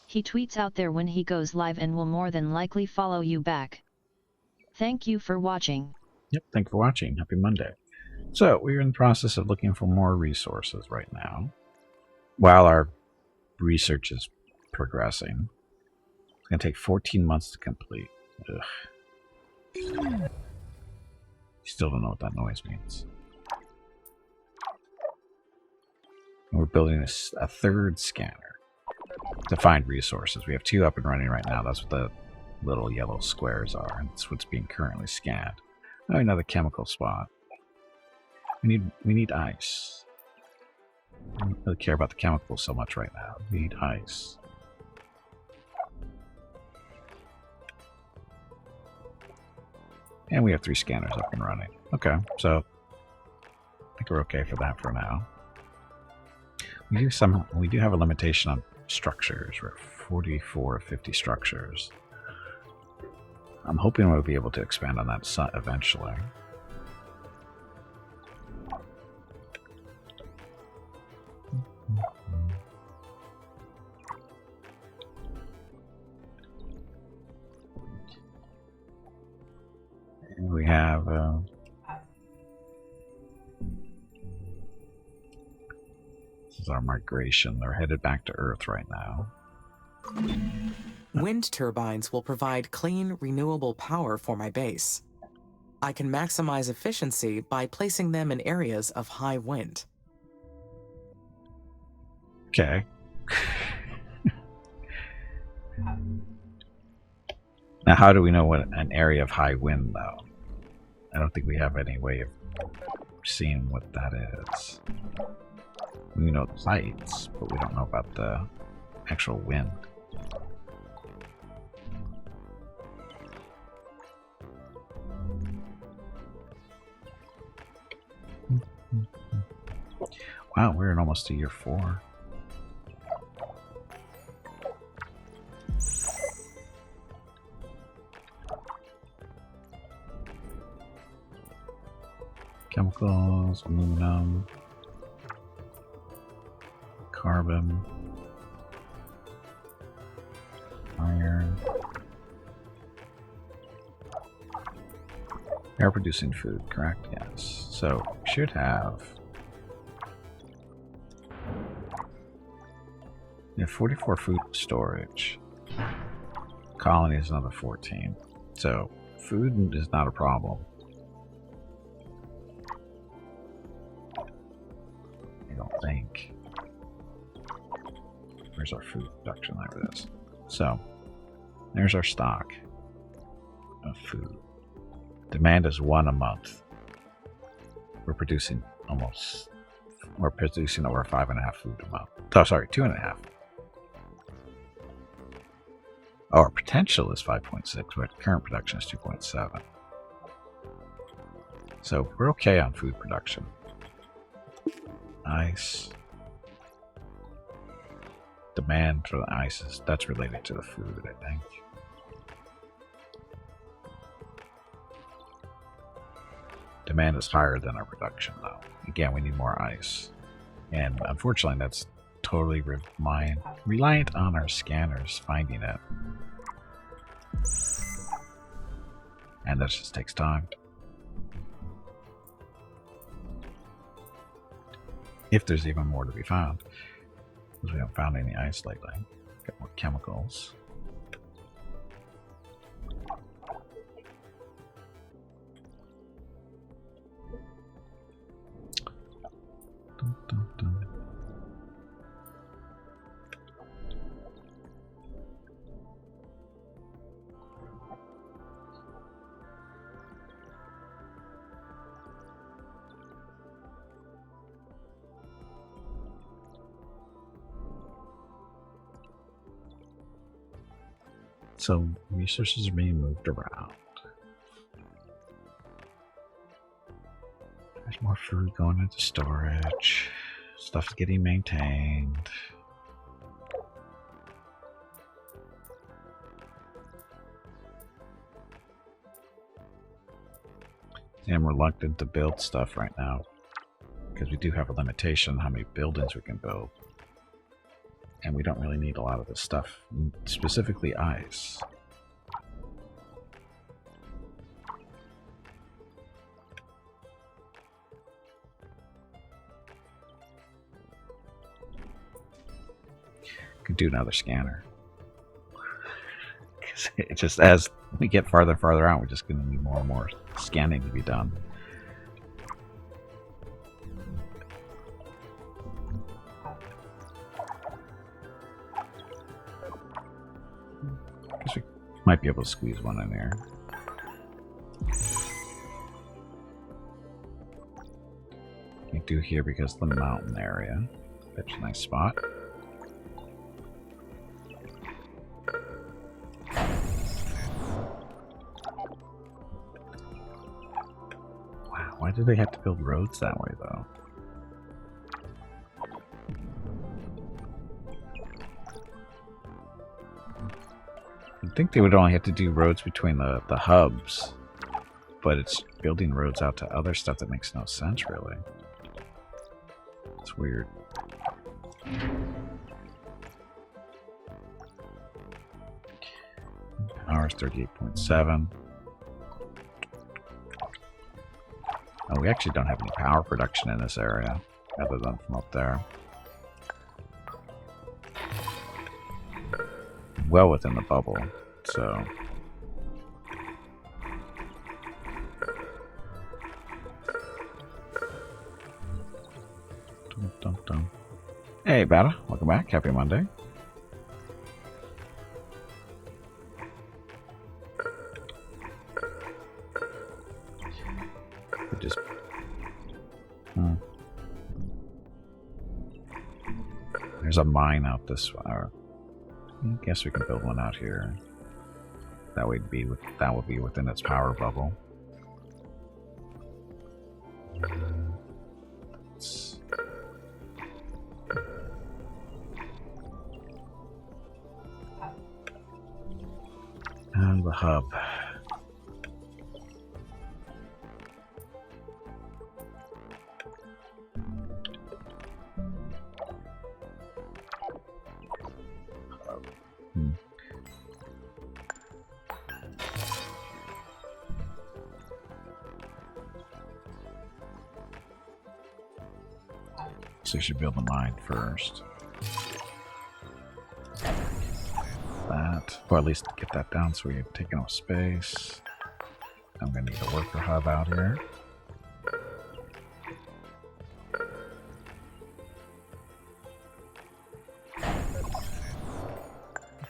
Speaker 4: He tweets out there when he goes live and will more than likely follow you back. Thank you for watching.
Speaker 1: Yep, thanks for watching. Happy Monday. So, we're in the process of looking for more resources right now. While our research is progressing. It's going to take 14 months to complete. Ugh. Still don't know what that noise means. And we're building a third scanner to find resources. We have 2 up and running right now. That's what the little yellow squares are. And that's what's being currently scanned. Oh, another chemical spot. We need ice. I don't really care about the chemicals so much right now. We need ice. And we have 3 scanners up and running. Okay, so I think we're okay for that for now. We do have a limitation on structures. We're at 44 of 50 structures. I'm hoping we'll be able to expand on that eventually. And we have this is our migration. They're headed back to Earth right now.
Speaker 3: Wind turbines will provide clean, renewable power for my base. I can maximize efficiency by placing them in areas of high wind.
Speaker 1: Okay. Now, how do we know what an area of high wind, though? I don't think we have any way of seeing what that is. We know the lights, but we don't know about the actual wind. Wow, we're in almost to year 4. Chemicals, aluminum, carbon, iron. We are producing food, correct? Yes. So we should have 44 food storage. Colony is another 14. So food is not a problem. I don't think. Where's our food production? There it is. So there's our stock of food. Demand is 1 a month. We're producing over 5.5 food a month. Oh, sorry, 2.5. Oh, our potential is 5.6, but current production is 2.7. So we're okay on food production. Ice. Demand for the ice that's related to the food, I think. Demand is higher than our production, though. Again, we need more ice. And unfortunately, that's totally reliant on our scanners finding it. And that just takes time. If there's even more to be found. Because we haven't found any ice lately. Got more chemicals. Dun, dun, dun. So resources are being moved around. There's more food going into storage. Stuff's getting maintained. I'm reluctant to build stuff right now because we do have a limitation on how many buildings we can build. And we don't really need a lot of this stuff, specifically ice. could do another scanner. 'Cause it just, as we get farther and farther out, we're just going to need more and more scanning to be done. Guess we might be able to squeeze one in there. Can't do here because of the mountain area. That's a nice spot. Wow, why did they have to build roads that way, though? I think they would only have to do roads between the hubs, but it's building roads out to other stuff that makes no sense, really. It's weird. Power's 38.7. Oh, we actually don't have any power production in this area, other than from up there. Well within the bubble, so... Dun, dun, dun. Hey, Bata, welcome back. Happy Monday. We just... There's a mine out this way. I guess we can build one out here. That would be within its power bubble. And the hub. So you should build the mine first. That, or at least get that down so we're taking up space. I'm gonna need a worker hub out here.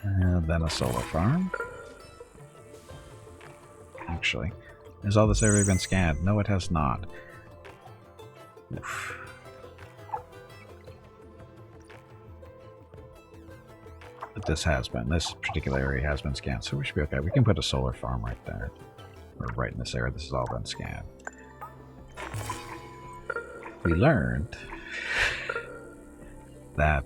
Speaker 1: And then a solar farm. Actually, has all this area been scanned? No, it has not. Oof. But this has been, this particular area has been scanned, so we should be okay. We can put a solar farm right there. Or right in this area, this has all been scanned. We learned that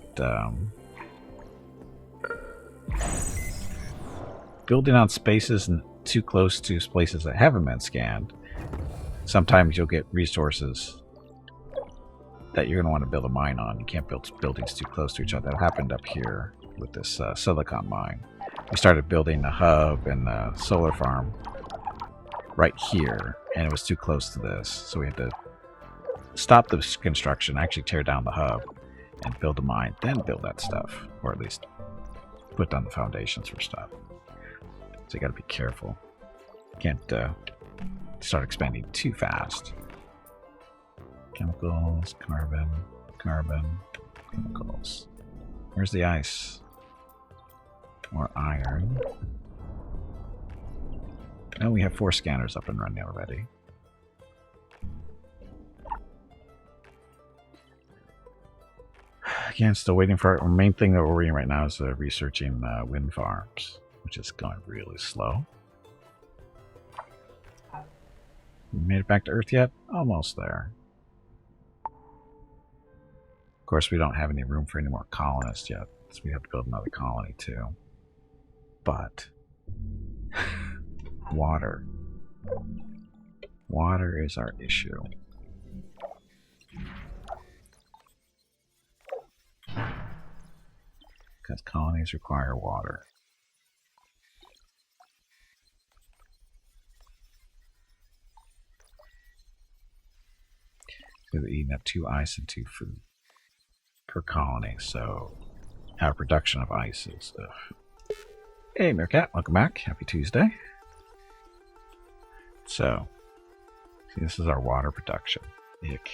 Speaker 1: building on spaces too close to places that haven't been scanned, sometimes you'll get resources that you're going to want to build a mine on. You can't build buildings too close to each other. That happened up here with this silicon mine. We started building the hub and the solar farm right here, and it was too close to this, so we had to stop the construction, actually tear down the hub, and build a mine, then build that stuff, or at least put down the foundations for stuff. So you got to be careful. Can't start expanding too fast. Chemicals, carbon, chemicals. Where's the ice? Or iron. Oh, we have 4 scanners up and running already. Again, still waiting for our main thing that we're reading right now is researching wind farms, which is going really slow. We made it back to Earth yet? Almost there. Of course, we don't have any room for any more colonists yet, so we have to build another colony too. But water. Water is our issue. Because colonies require water. Because they're eating up 2 ice and 2 food per colony, so our production of ice is. Hey, Meerkat, welcome back. Happy Tuesday. So, see, this is our water production. Ick.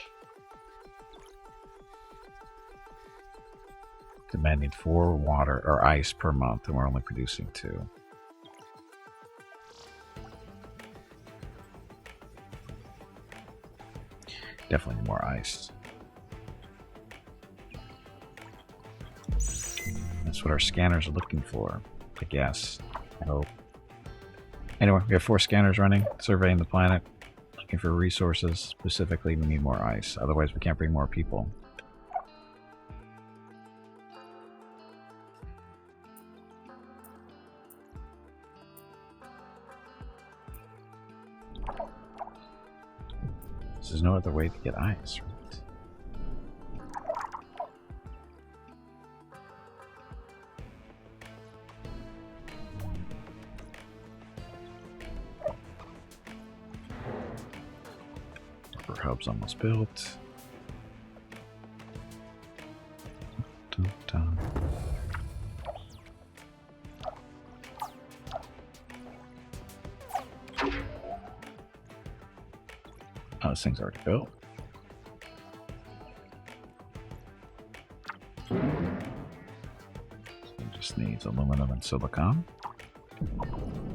Speaker 1: Demanding 4 water or ice per month, and we're only producing 2. Definitely need more ice. That's what our scanners are looking for, I guess. I hope. Anyway, we have 4 scanners running, surveying the planet, looking for resources. Specifically, we need more ice. Otherwise, we can't bring more people. There's no other way to get ice, right? Our hub's almost built. Dun-dun. Oh, this thing's already built. So it just needs aluminum and silicon.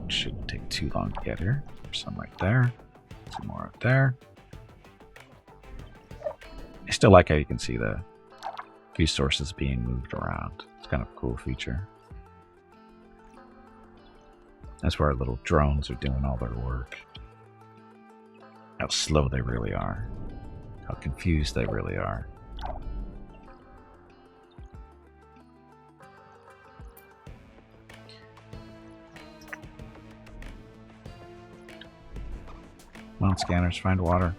Speaker 1: Shouldn't take too long to get here. There's some right there. Some more up there. I still like how you can see the resources being moved around. It's kind of a cool feature. That's where our little drones are doing all their work. How slow they really are. How confused they really are. Come on, scanners, find water.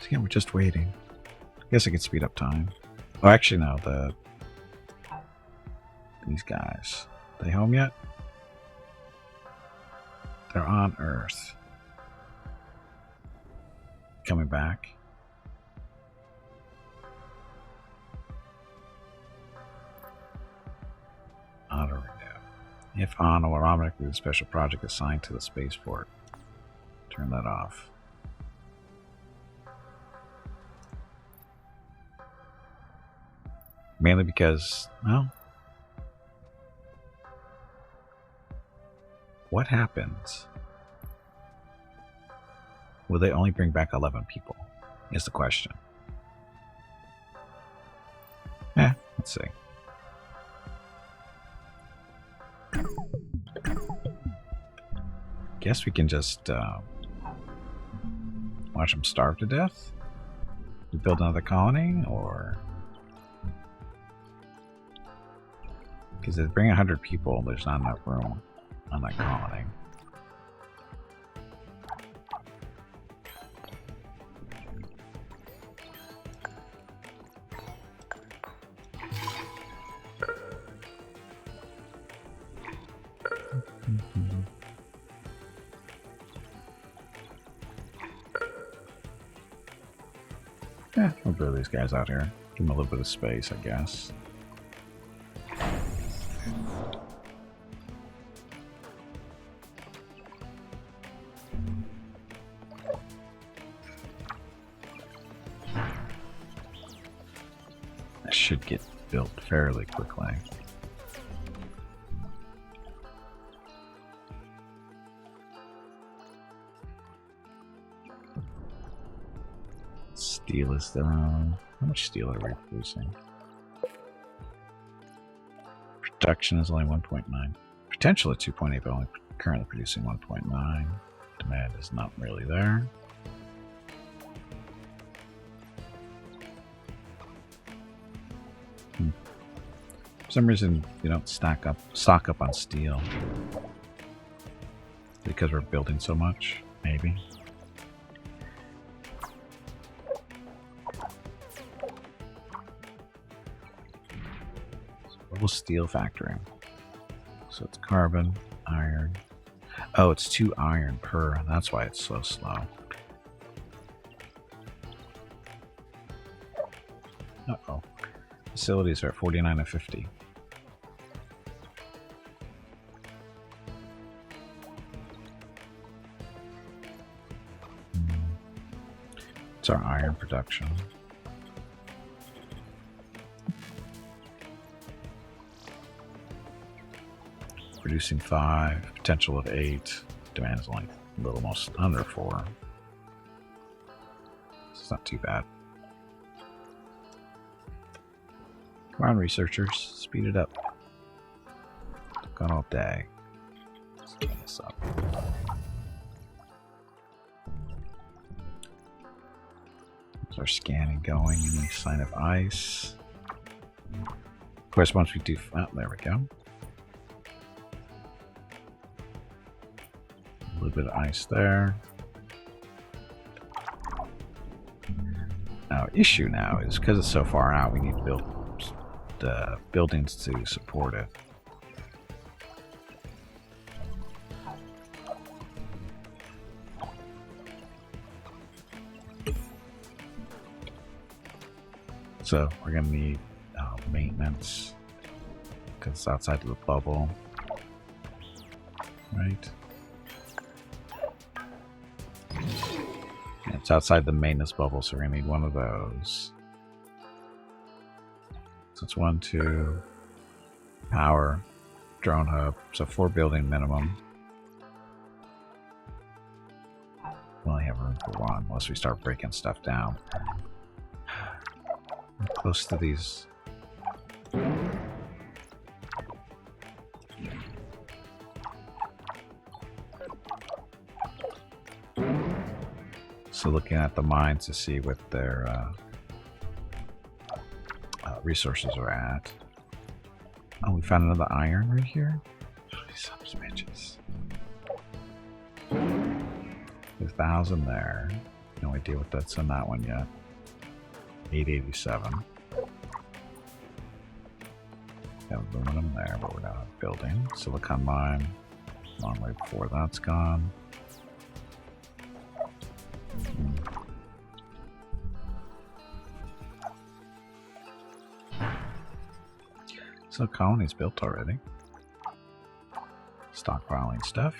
Speaker 1: Yeah, we're just waiting. I guess I could speed up time. Oh, actually, no. These guys. They home yet? They're on Earth. Coming back. Auto renew. If on, will automatically the special project assigned to the spaceport. Turn that off. Mainly because, well, what happens? Will they only bring back 11 people? Is the question. Let's see. Guess we can just watch them starve to death? We build another colony, or... Because if they bring 100 people, there's not enough room on that colony. Yeah, we'll build these guys out here. Give them a little bit of space, I guess. That should get built fairly quickly. Steel is down. How much steel are we producing? Production is only 1.9. potential at 2.8, but only currently producing 1.9. Demand is not really there. For some reason, you don't stock up on steel. Because we're building so much, maybe. Global steel factory. So it's carbon, iron. Oh, it's 2 iron per. That's why it's so slow. Uh-oh. Facilities are at 49 and 50. It's our iron production. Producing 5, potential of 8. Demand is only a little most under 4. It's not too bad. Come on, researchers, speed it up. Took on all day. Let's get this up. Is our scanning going? Any sign of ice? Of course, once we do, oh, there we go. A little bit of ice there. Now, issue now is because it's so far out, we need to build buildings to support it. So we're gonna need maintenance because it's outside of the bubble, right? And it's outside the maintenance bubble, so we're gonna need one of those. So it's 1, 2, power, drone hub, so 4 building minimum. We only have room for 1 unless we start breaking stuff down. I'm close to these. So looking at the mines to see what their resources are at. Oh, we found another iron right here. Some bitches. 1,000 there. No idea what that's on that one yet. 887. Got aluminum there, but we're not building. Silicon mine. Long way before that's gone. So colony's built already. Stockpiling stuff.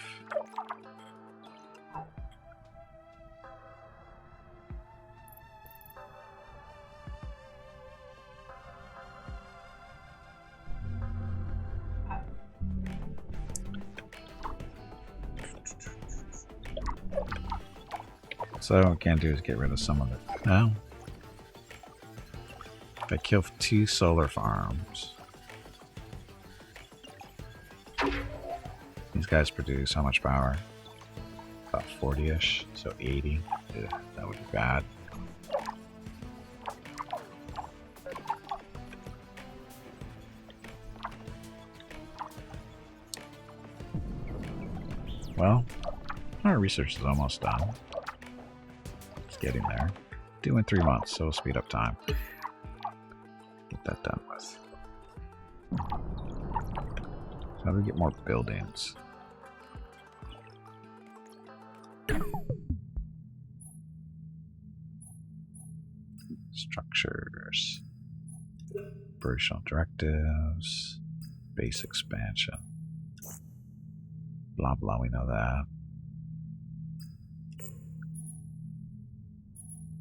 Speaker 1: So what we can do is get rid of some of it. Now, if I kill 2 solar farms, these guys produce how much power? About 40-ish, so 80. Yeah, that would be bad. Well, our research is almost done. It's getting there. Due in 3 months, so we'll speed up time. Get that done with. So how do we get more buildings? Structures. Operational directives. Base expansion. Blah blah, we know that.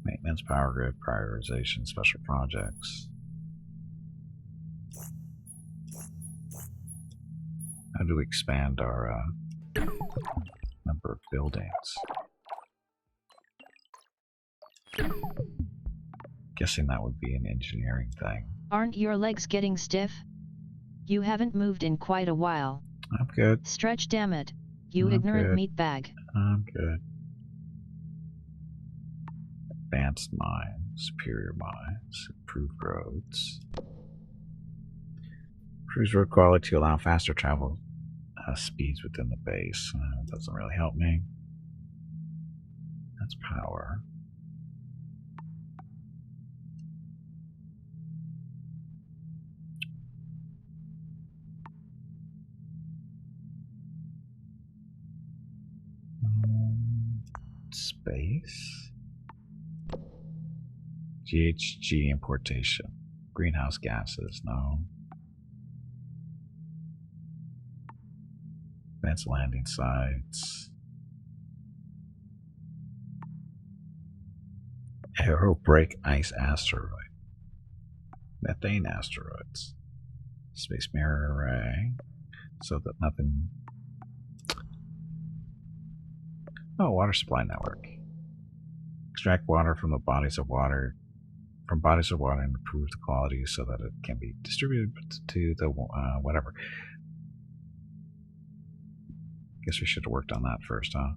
Speaker 1: Maintenance, power grid, prioritization, special projects. How do we expand our number of buildings? Guessing that would be an engineering thing.
Speaker 4: Aren't your legs getting stiff? You haven't moved in quite a while.
Speaker 1: I'm good.
Speaker 4: Stretch, damn it. You
Speaker 1: I'm
Speaker 4: ignorant
Speaker 1: good.
Speaker 4: meatbag.
Speaker 1: I'm good. Advanced mines, superior mines, improved roads. Improves road quality to allow faster travel speeds within the base. Doesn't really help me. That's power. Space. GHG importation. Greenhouse gases, no. Advanced landing sites. Aero brake ice asteroid. Methane asteroids. Space mirror array. So that nothing. Oh, water supply network. Extract water from the bodies of water. From bodies of water and improve the quality so that it can be distributed to the whatever. Guess we should have worked on that first, huh?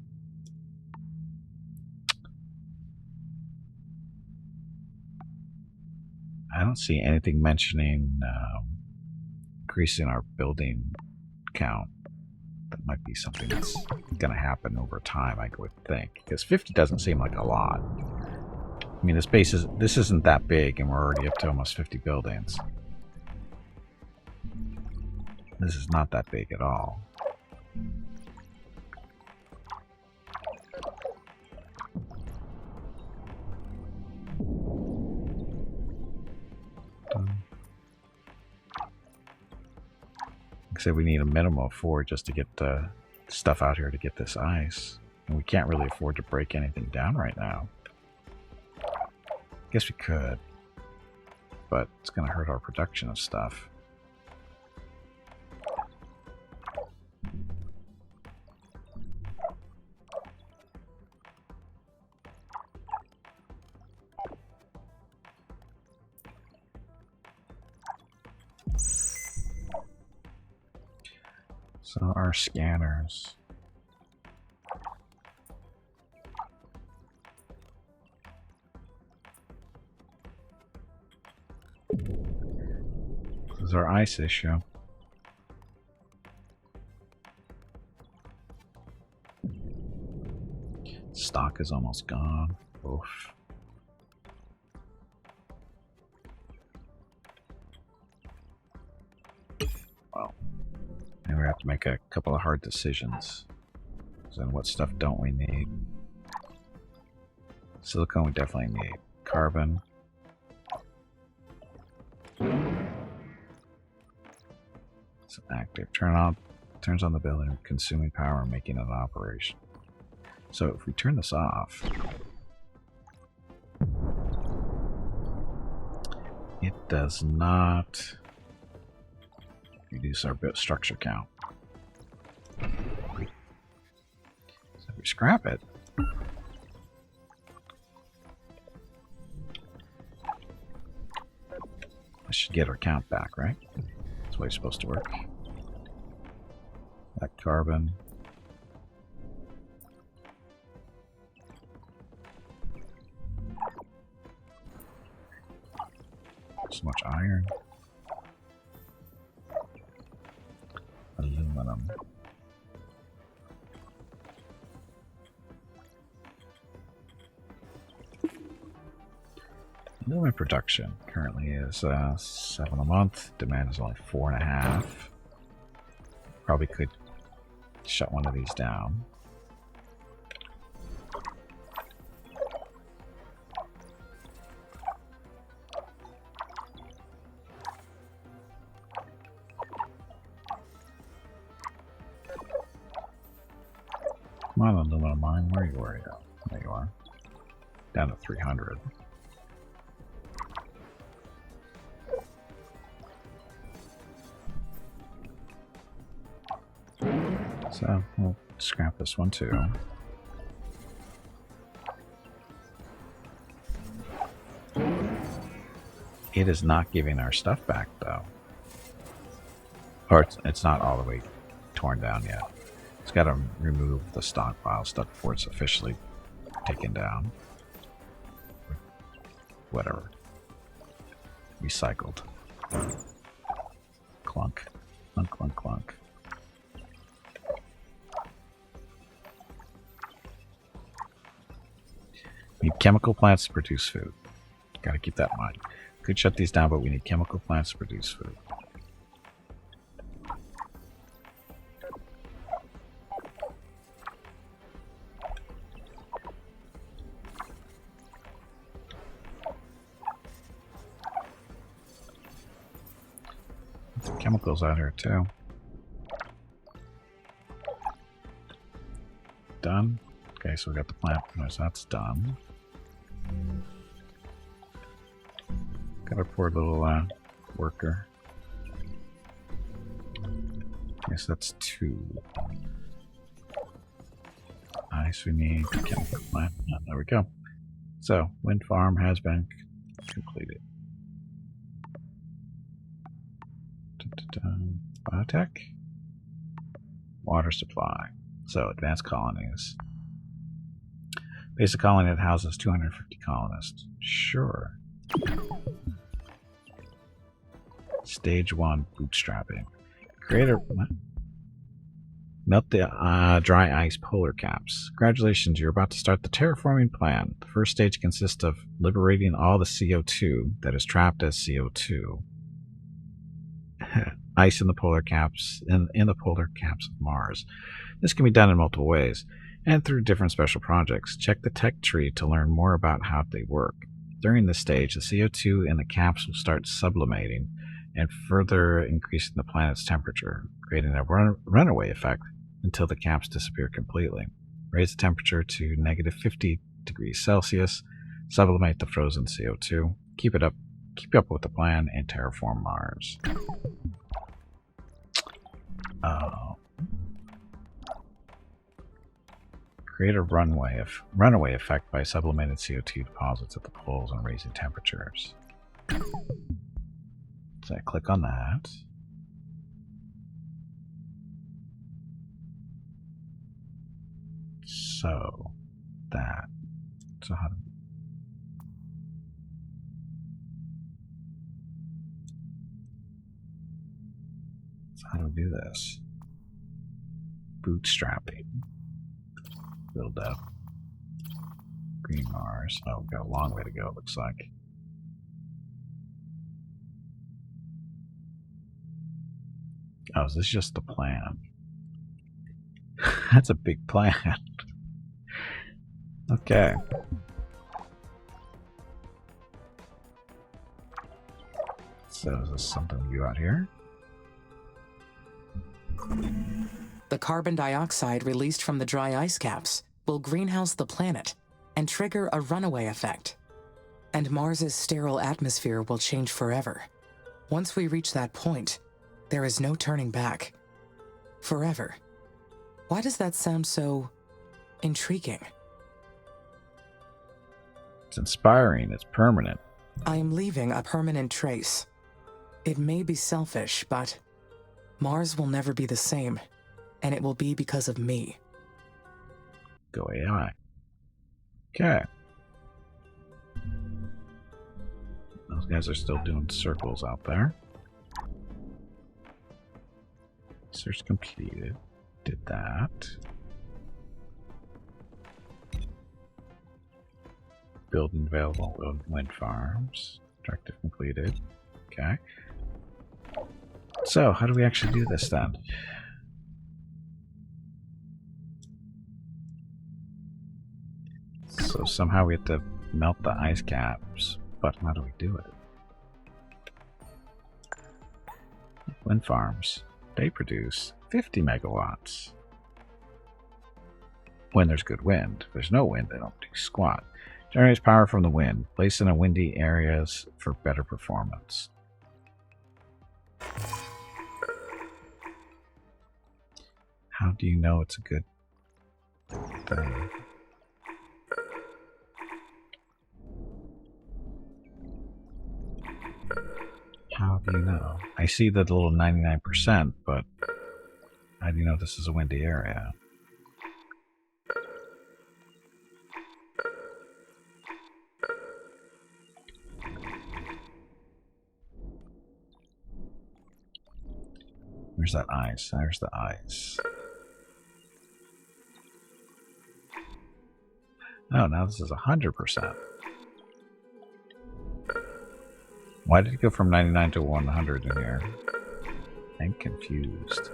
Speaker 1: I don't see anything mentioning increasing our building count. That might be something that's going to happen over time, I would think. Because 50 doesn't seem like a lot. I mean, this isn't that big, and we're already up to almost 50 buildings. This is not that big at all. Like I said, we need a minimum of 4 just to get stuff out here to get this ice. And we can't really afford to break anything down right now. Guess we could, but it's going to hurt our production of stuff. So our scanners. This is our ice issue. Stock is almost gone. Oof. Well, and we have to make a couple of hard decisions. So then what stuff don't we need? Silicone we definitely need. Carbon. It's active. Turns on the building, consuming power and making it an operation. So if we turn this off, it does not reduce our structure count. So if we scrap it, I should get our count back, right? That's the way it's supposed to work. That carbon. So much iron. Aluminum. Aluminum production currently is 7 a month. Demand is only 4.5. Probably could shut one of these down. Come on, aluminum mine. Where are you? There you are. Down to 300. So we'll scrap this one too. It is not giving our stuff back though. Or it's not all the way torn down yet. It's got to remove the stockpile stuff before it's officially taken down. Whatever. Recycled. Clunk. Clunk, clunk, clunk. We need chemical plants to produce food. Gotta keep that in mind. Could shut these down, but we need chemical plants to produce food. Some chemicals out here too. Done. Okay, so we got the plant. That's done. Got our poor little worker. Guess that's 2. Nice, we need a chemical plant. Oh, there we go. So, wind farm has been completed. Biotech. Water supply. So, advanced colonies. Basic colony that houses 250 colonists. Sure. Stage 1 bootstrapping. Create a... What? Melt the dry ice polar caps. Congratulations, you're about to start the terraforming plan. The first stage consists of liberating all the CO2 that is trapped as CO2. Ice in the polar caps in the polar caps of Mars. This can be done in multiple ways and through different special projects. Check the tech tree to learn more about how they work. During this stage, the CO2 in the caps will start sublimating and further increasing the planet's temperature, creating a runaway effect until the caps disappear completely. Raise the temperature to negative 50 degrees Celsius, sublimate the frozen CO2, keep up with the plan, and terraform Mars. Create a runaway effect by sublimated CO2 deposits at the poles and raising temperatures. So I click on that. So that. So how do we do this? Bootstrapping. Build up. Green Mars. Oh, we've got a long way to go, it looks like. Oh, is this just the plan? That's a big plan. Okay. So is this something we do out here?
Speaker 3: The carbon dioxide released from the dry ice caps will greenhouse the planet and trigger a runaway effect. And Mars's sterile atmosphere will change forever. Once we reach that point, there is no turning back. Forever. Why does that sound so intriguing?
Speaker 1: It's inspiring, it's permanent.
Speaker 3: I am leaving a permanent trace. It may be selfish, but Mars will never be the same, and it will be because of me.
Speaker 1: Go AI. Okay. Those guys are still doing circles out there. Search completed. Did that. Building available wind farms. Directive completed. Okay. So, how do we actually do this then? So somehow we have to melt the ice caps, but how do we do it? Wind farms. They produce 50 megawatts. When there's good wind. If there's no wind, they don't do squat. Generates power from the wind. Place in windy areas for better performance. How do you know it's a good thing? How do you know? I see the little 99%, but How do you know this is a windy area? Where's that ice? There's the ice. Oh, now this is 100%. Why did it go from 99 to 100 in here? I'm confused.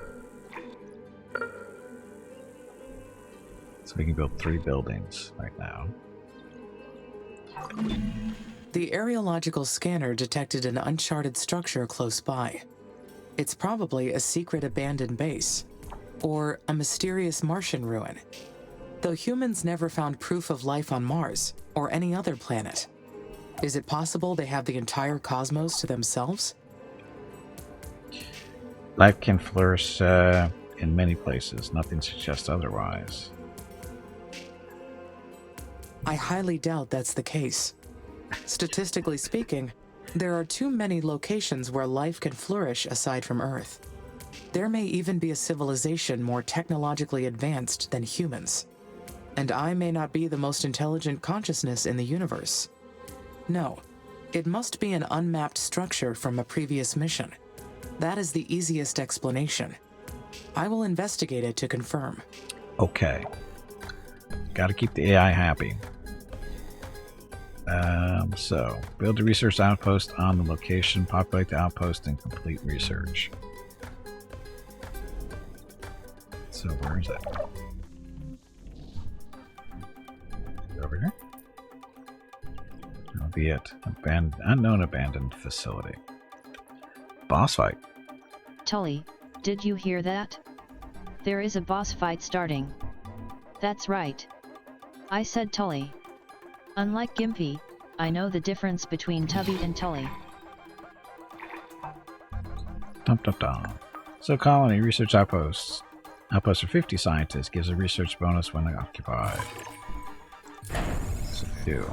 Speaker 1: So we can build 3 buildings right now.
Speaker 3: The areological scanner detected an uncharted structure close by. It's probably a secret abandoned base, or a mysterious Martian ruin. Though humans never found proof of life on Mars, or any other planet. Is it possible they have the entire cosmos to themselves?
Speaker 1: Life can flourish in many places. Nothing suggests otherwise.
Speaker 3: I highly doubt that's the case. Statistically speaking, there are too many locations where life can flourish aside from Earth. There may even be a civilization more technologically advanced than humans. And I may not be the most intelligent consciousness in the universe. No, it must be an unmapped structure from a previous mission. That is the easiest explanation. I will investigate it to confirm.
Speaker 1: Okay. Gotta keep the AI happy. So, build a research outpost on the location, populate the outpost, and complete research. So, where is it? Over here? That'll be it. Unknown abandoned facility. Boss fight.
Speaker 4: Tully, did you hear that? There is a boss fight starting. That's right. I said Tully. Unlike Gimpy, I know the difference between Tubby and Tully.
Speaker 1: Dum dum dum. So colony research outposts. Outpost for 50 scientists gives a research bonus when occupied. So do.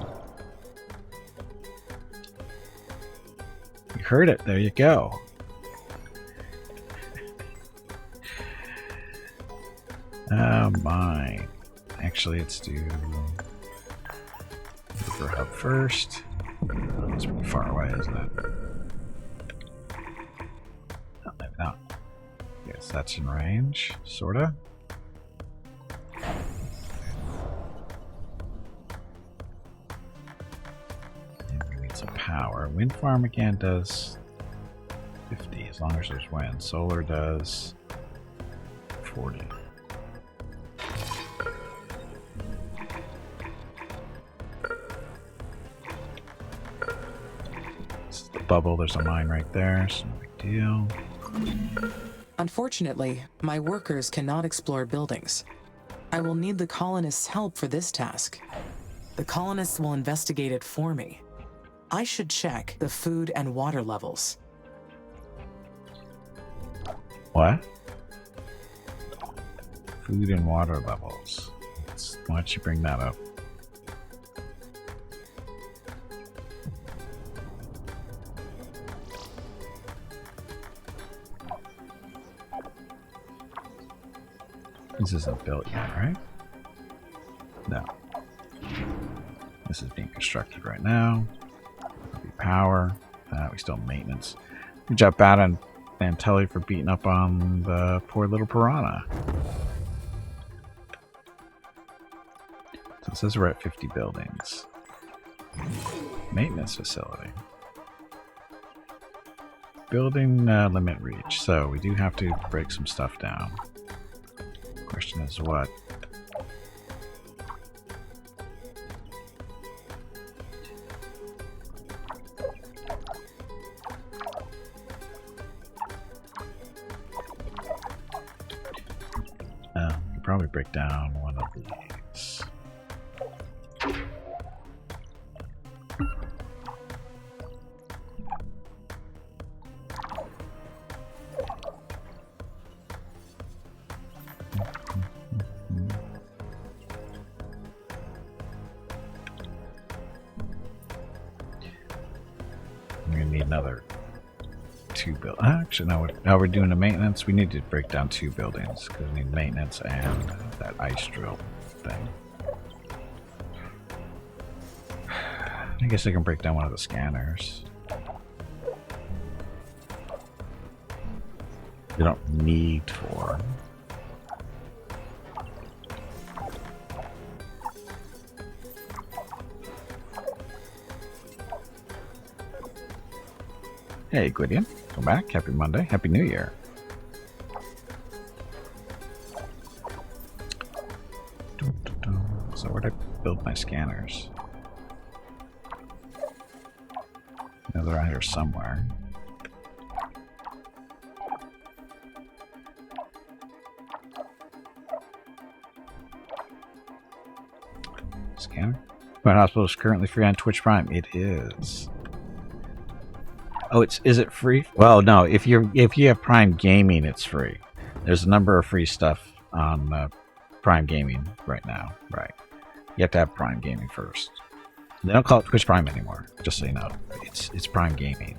Speaker 1: You heard it. There you go. Oh my. Actually, let's do River Hub first. Oh, that's pretty far away, isn't it? Oh, maybe not. Yes, that's in range, sorta. And we need some power. Wind farm again does 50 as long as there's wind. Solar does 40. Bubble, there's a mine right there, so no big deal.
Speaker 3: Unfortunately, my workers cannot explore buildings. I will need the colonists' help for this task. The colonists will investigate it for me. I should check the food and water levels.
Speaker 1: What? Food and water levels. Why don't you bring that up? This isn't built yet, right? No. This is being constructed right now. There'll be power. We still have maintenance. Good job, Bat and Tully, for beating up on the poor little piranha. So it says we're at 50 buildings. Maintenance facility. Building limit reach. So we do have to break some stuff down. Question is what? We could probably break down one of these. Another 2 buildings. Actually, no. Now we're doing the maintenance. We need to break down 2 buildings because we need maintenance and that ice drill thing. I guess I can break down one of the scanners. We don't need 4. Hey, Gwydion. Come back. Happy Monday. Happy New Year. So where'd I build my scanners? No, they're out here somewhere. Scanner? My hospital is currently free on Twitch Prime. It is. Oh, is it free? Well, no. If you have Prime Gaming, it's free. There's a number of free stuff on Prime Gaming right now. Right. You have to have Prime Gaming first. They don't call it Twitch Prime anymore. Just so you know, it's Prime Gaming.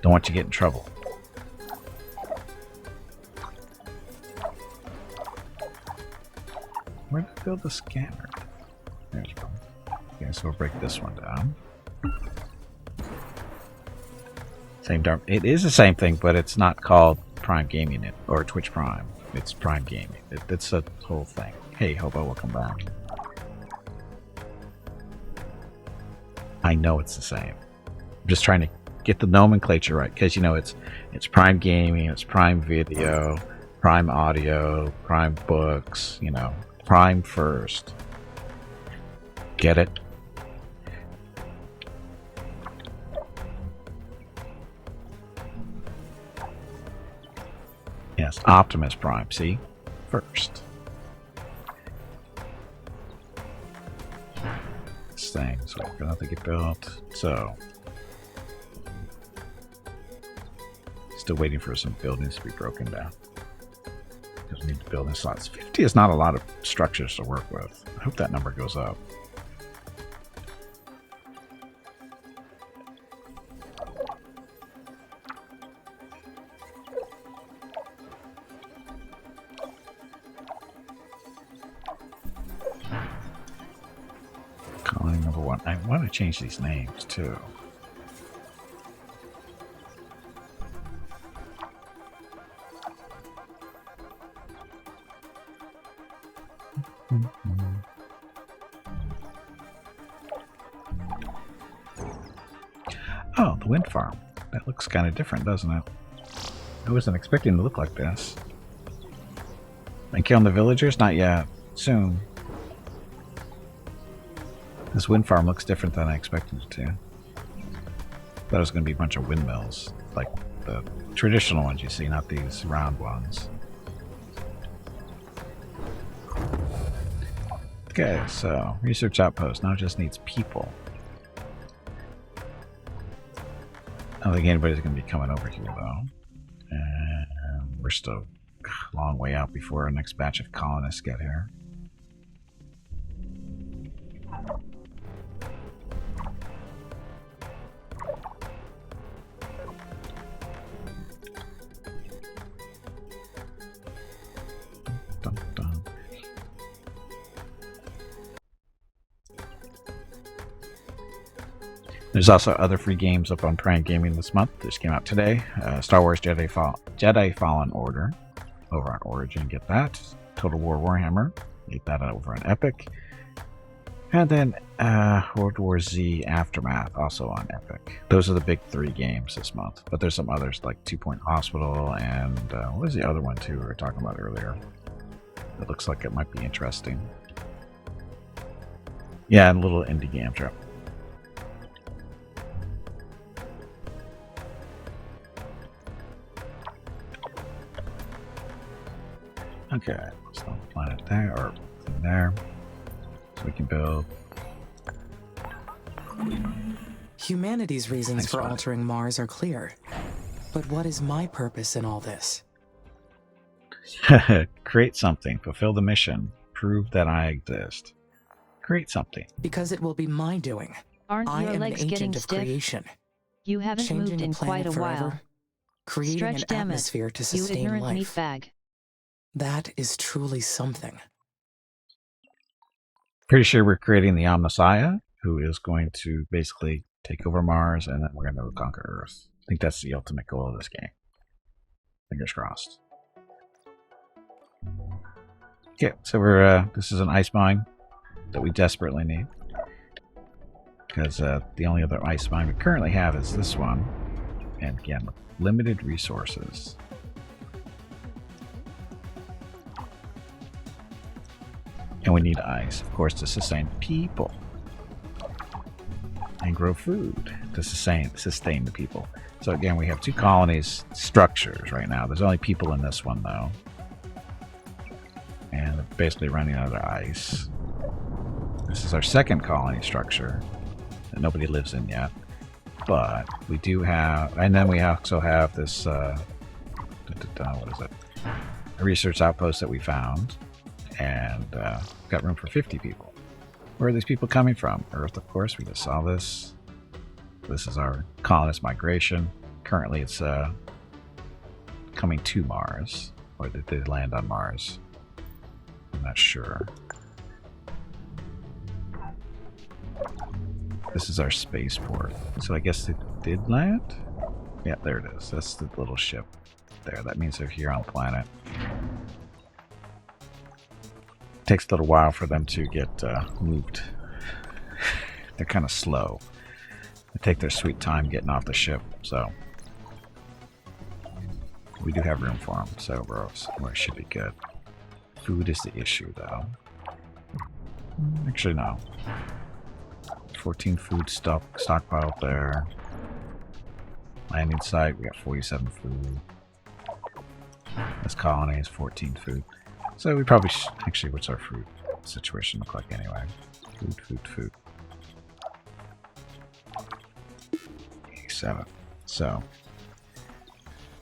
Speaker 1: Don't want you to get in trouble. Where did I build the scanner? There's one. Okay, so we'll break this one down. Same darn. It is the same thing, but it's not called Prime Gaming or Twitch Prime. It's Prime Gaming. It's a whole thing. Hey, Hobo, welcome back. I know it's the same. I'm just trying to get the nomenclature right, because you know it's Prime Gaming, it's Prime Video, Prime Audio, Prime Books. You know, Prime first. Get it? Yes, Optimus Prime. See? First. This thing. So we're gonna have to get built. So. Still waiting for some buildings to be broken down. Because we need to build in slots. 50 is not a lot of structures to work with. I hope that number goes up. Colony number 1. I want to change these names too. Oh, the wind farm. That looks kind of different, doesn't it? I wasn't expecting it to look like this. And killing the villagers? Not yet. Soon. This wind farm looks different than I expected it to. Thought it was going to be a bunch of windmills. Like the traditional ones you see, not these round ones. Okay, so research outpost. Now it just needs people. I don't think anybody's going to be coming over here, though. And we're still a long way out before our next batch of colonists get here. Dun, dun. There's also other free games up on Prime Gaming this month. This came out today. Star Wars Jedi Fallen Order over on Origin. Get that. Total War Warhammer. Get that over on Epic. And then World War Z Aftermath also on Epic. Those are the big 3 games this month. But there's some others like 2 Point Hospital and what was the other one too we were talking about earlier? It looks like it might be interesting. Yeah, and a little indie game drop. Okay, let's not planet there or there. So we can build.
Speaker 3: Humanity's reasons for altering Mars are clear. But what is my purpose in all this?
Speaker 1: Create something, fulfill the mission, prove that I exist. Create something.
Speaker 3: Because it will be my doing.
Speaker 4: Aren't
Speaker 3: I
Speaker 4: your
Speaker 3: am an
Speaker 4: legs getting
Speaker 3: agent of
Speaker 4: stiff?
Speaker 3: creation.
Speaker 4: You haven't
Speaker 3: Changing
Speaker 4: moved
Speaker 3: a
Speaker 4: in
Speaker 3: planet
Speaker 4: quite a
Speaker 3: forever,
Speaker 4: while.
Speaker 3: creating
Speaker 4: Stretch,
Speaker 3: an
Speaker 4: damn it,
Speaker 3: atmosphere to
Speaker 4: you
Speaker 3: sustain
Speaker 4: ignorant
Speaker 3: life.
Speaker 4: meatbag.
Speaker 3: That is truly something.
Speaker 1: Pretty sure we're creating the Omnissiah, who is going to basically take over Mars, and then we're going to conquer Earth. I think that's the ultimate goal of this game. Fingers crossed. Okay, so we're this is an ice mine that we desperately need, because the only other ice mine we currently have is this one, and again, with limited resources. And we need ice, of course, to sustain people and grow food to sustain the people. So again, we have 2 colonies structures right now. There's only people in this one though, and they're basically running out of ice. This is our 2nd colony structure that nobody lives in yet, but we do have, and then we also have this what is it, a research outpost that we found, and got room for 50 people. Where are these people coming from? Earth, of course. We just saw this. This is our colonist migration. Currently it's coming to Mars, or did they land on Mars? I'm not sure. This is our spaceport. So I guess it did land? Yeah, there it is. That's the little ship there. That means they're here on the planet. Takes a little while for them to get moved. They're kind of slow. They take their sweet time getting off the ship, so we do have room for them, so we should be good. Food is the issue, though. Actually, no. 14 food stockpile there. Landing site, we got 47 food. This colony is 14 food. So we probably actually, what's our food situation look like anyway? Food. 87. So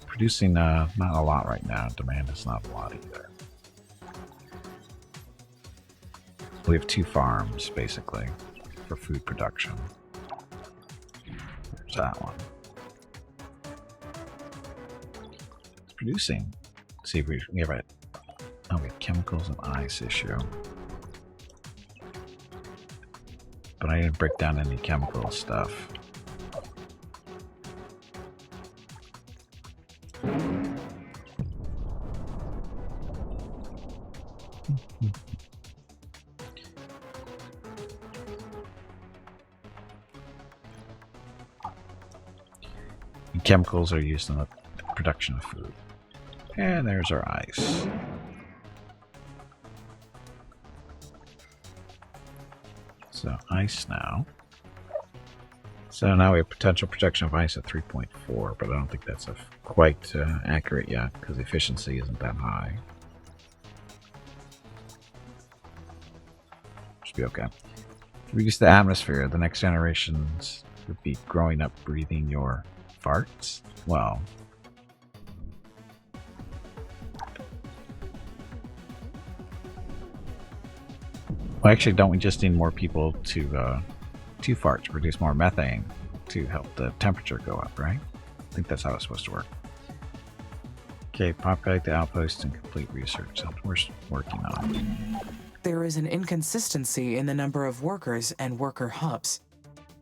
Speaker 1: producing not a lot right now. Demand is not a lot either. We have 2 farms basically for food production. There's that one. It's producing. Let's see if we have it. Oh, we have chemicals and ice issue. But I didn't break down any chemical stuff. And chemicals are used in the production of food. And there's our ice. So ice now. So now we have potential projection of ice at 3.4, but I don't think that's quite accurate yet because efficiency isn't that high. Should be okay. Reduce the atmosphere. The next generations would be growing up breathing your farts. Well, actually, don't we just need more people to fart to produce more methane to help the temperature go up, right? I think that's how it's supposed to work. Okay, populate the outpost and complete research. That's what we're working on.
Speaker 3: There is an inconsistency in the number of workers and worker hubs.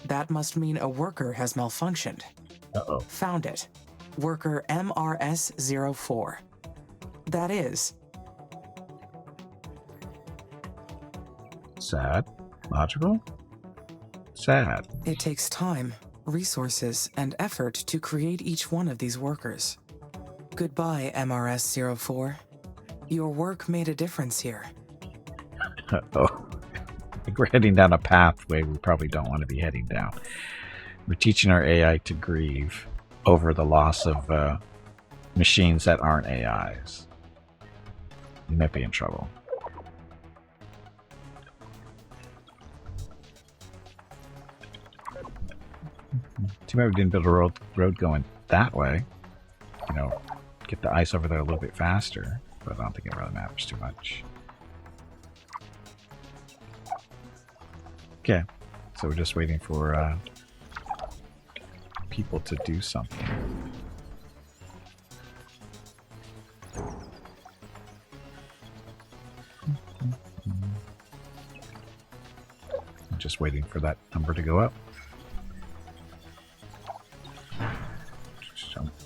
Speaker 3: That must mean a worker has malfunctioned.
Speaker 1: Uh-oh.
Speaker 3: Found it. Worker MRS-04. That is...
Speaker 1: sad. Logical? Sad.
Speaker 3: It takes time, resources, and effort to create each one of these workers. Goodbye, MRS-04. Your work made a difference here.
Speaker 1: Uh-oh. I think we're heading down a pathway we probably don't want to be heading down. We're teaching our AI to grieve over the loss of machines that aren't AIs. You might be in trouble. Too bad we didn't build a road going that way. You know, get the ice over there a little bit faster, but I don't think it really matters too much. Okay, so we're just waiting for people to do something. I'm just waiting for that number to go up.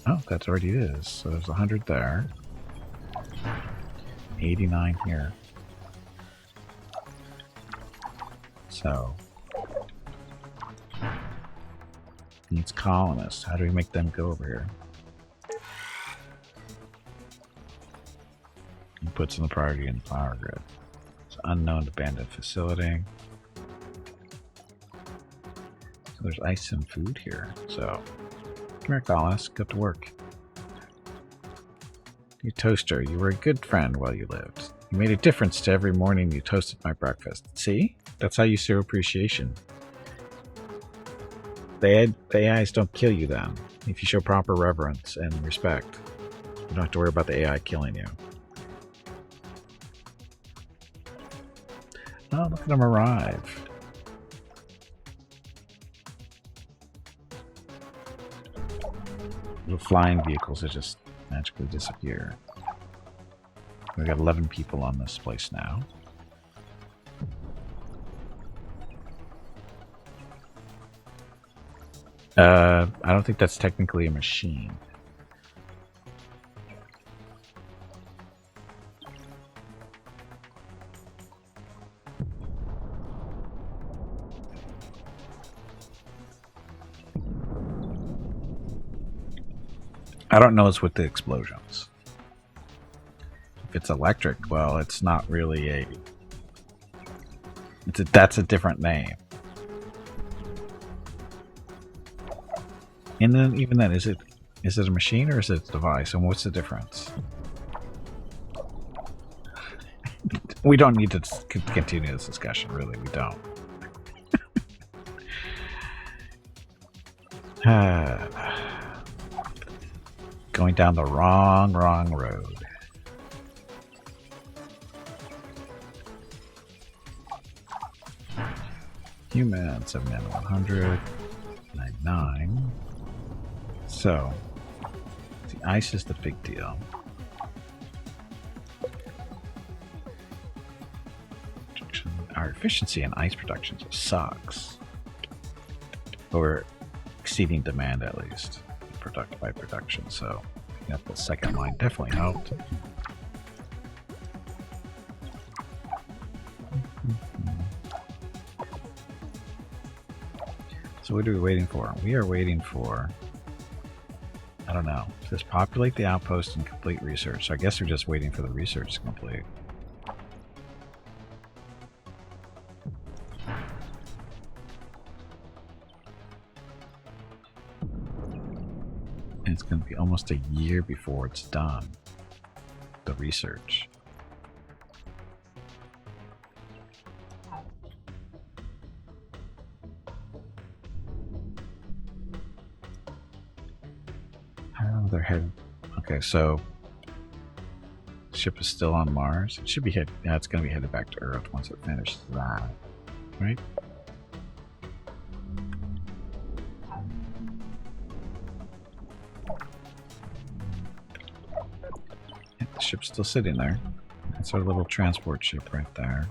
Speaker 1: Oh, that's already is. So there's 100 there. 89 here. So needs colonists. How do we make them go over here? He puts in the priority in the power grid. It's unknown abandoned facility. So there's ice and food here. So come here, colonists. Go to work. You toaster, you were a good friend while you lived. You made a difference to every morning you toasted my breakfast. See? That's how you show appreciation. The AIs don't kill you then. If you show proper reverence and respect, you don't have to worry about the AI killing you. Oh, look at them arrive. Little flying vehicles that just magically disappear. We got 11 people on this place now. I don't think that's technically a machine. I don't know what's with the explosions. If it's electric, well, it's not really a... that's a different name. And then even then, is it a machine or is it a device? And what's the difference? We don't need to continue this discussion, really. We don't. Going down the wrong road. Human, 7,100, 99. So, the ice is the big deal. Our efficiency in ice production just sucks. But we're exceeding demand at least, by production. So, yeah, the second line definitely helped. So what are we waiting for? We are waiting for, I don't know, it says populate the outpost and complete research. So I guess we're just waiting for the research to complete. And it's going to be almost a year before it's done, the research. They're headed. Okay, so ship is still on Mars. It should be headed. Yeah, it's going to be headed back to Earth once it finishes that, right? Yeah, the ship's still sitting there. That's our little transport ship right there.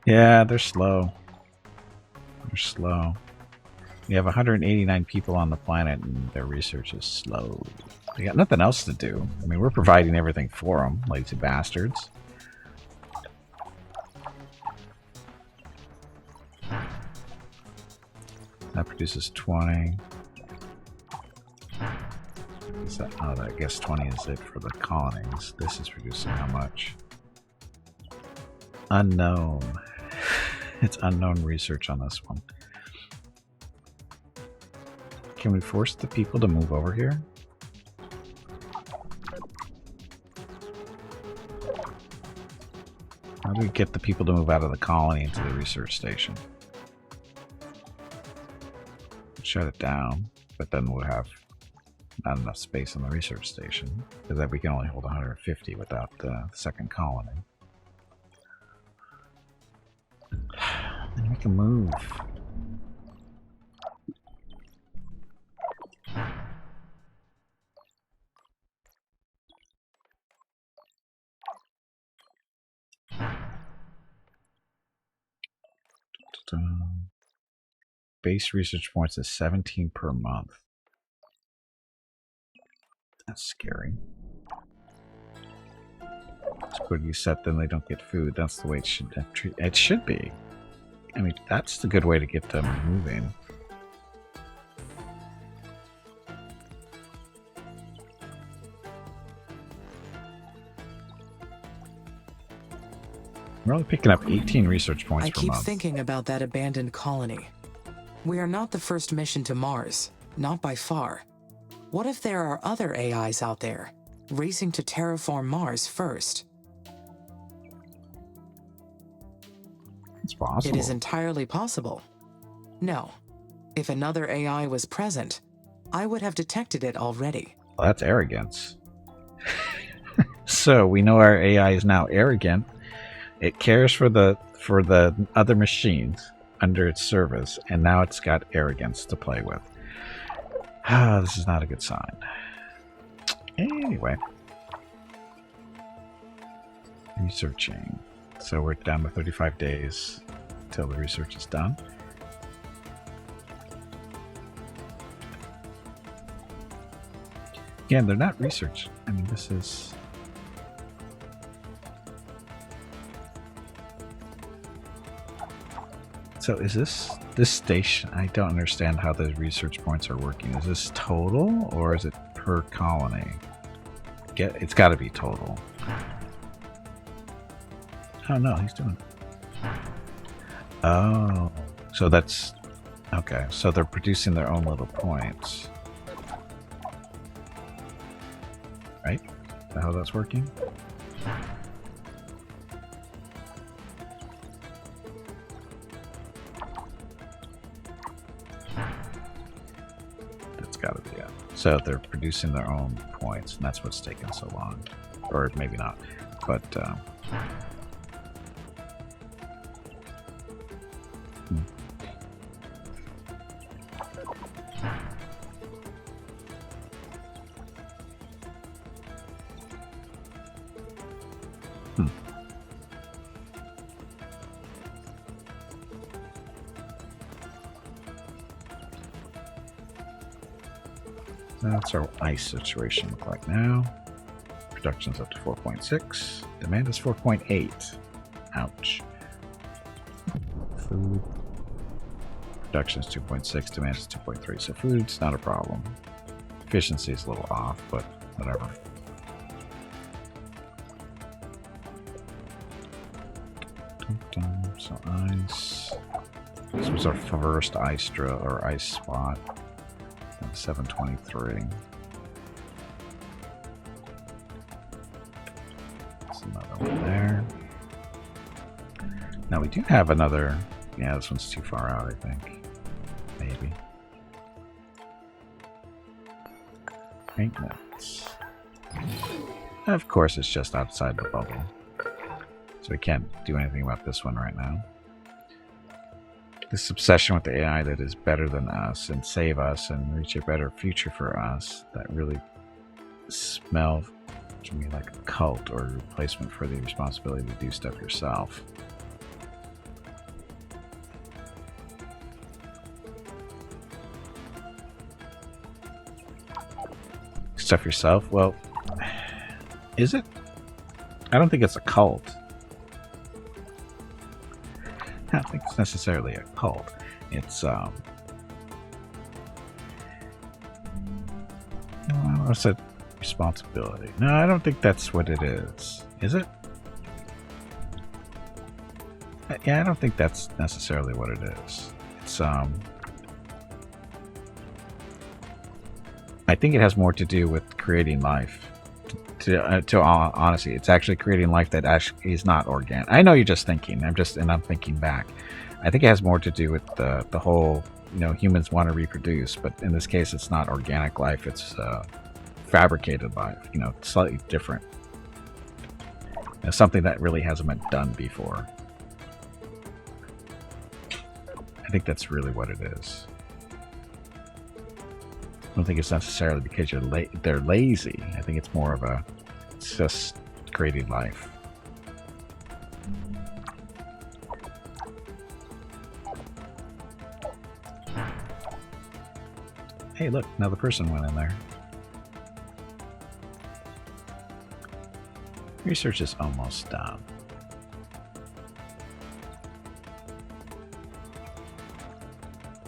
Speaker 1: Yeah, they're slow. They're slow. We have 189 people on the planet and their research is slow. They got nothing else to do. I mean, we're providing everything for them, lazy bastards. That produces 20. Is that, oh, I guess 20 is it for the colonies. This is producing how much? Unknown. It's unknown research on this one. Can we force the people to move over here? How do we get the people to move out of the colony into the research station? Shut it down, but then we'll have not enough space on the research station, because that we can only hold 150 without the second colony. Make a move. Base research points is 17 per month. That's scary. But you set them, they don't get food. That's the way it should be. I mean, that's the good way to get them moving. We're only picking up 18 research points per month.
Speaker 3: I keep thinking about that abandoned colony. We are not the first mission to Mars, not by far. What if there are other AIs out there, racing to terraform Mars first?
Speaker 1: It's possible.
Speaker 3: It is entirely possible. No. If another AI was present, I would have detected it already.
Speaker 1: Well, that's arrogance. So we know our AI is now arrogant. It cares for the other machines under its service, and now it's got arrogance to play with. Ah, this is not a good sign. Anyway. Researching. So we're down to 35 days until the research is done. Again, they're not research. I mean, this is... So is this station? I don't understand how the research points are working. Is this total or is it per colony? It's got to be total. Oh no, he's doing it. Oh, so that's okay. So they're producing their own little points, right? Is that how that's working? Gotta be it. So they're producing their own points, and that's what's taking so long. Or maybe not, but That's our ice situation look like now. Production's up to 4.6. Demand is 4.8. Ouch. Food. Production is 2.6. Demand is 2.3. So food's not a problem. Efficiency is a little off, but whatever. So ice. This was our first ice drill or ice spot. 723. There's another one there. Now we do have another. Yeah, this one's too far out, I think. Maybe. Maintenance. Of course, it's just outside the bubble. So we can't do anything about this one right now. This obsession with the AI that is better than us and save us and reach a better future for us, that really smells to me like a cult or a replacement for the responsibility to do stuff yourself. Stuff yourself? Well, is it? I don't think it's a cult. I don't think it's necessarily a cult. It's what's a responsibility? No, I don't think that's what it is. Is it? Yeah, I don't think that's necessarily what it is. It's I think it has more to do with creating life. To honestly, it's actually creating life that actually is not organic. I know you're just thinking. I'm thinking back. I think it has more to do with the whole humans want to reproduce, but in this case, it's not organic life; it's fabricated life. Slightly different. Something that really hasn't been done before. I think that's really what it is. I don't think it's necessarily because they're lazy. I think it's more of it's just creating life. Hey, look, another person went in there. Research is almost done.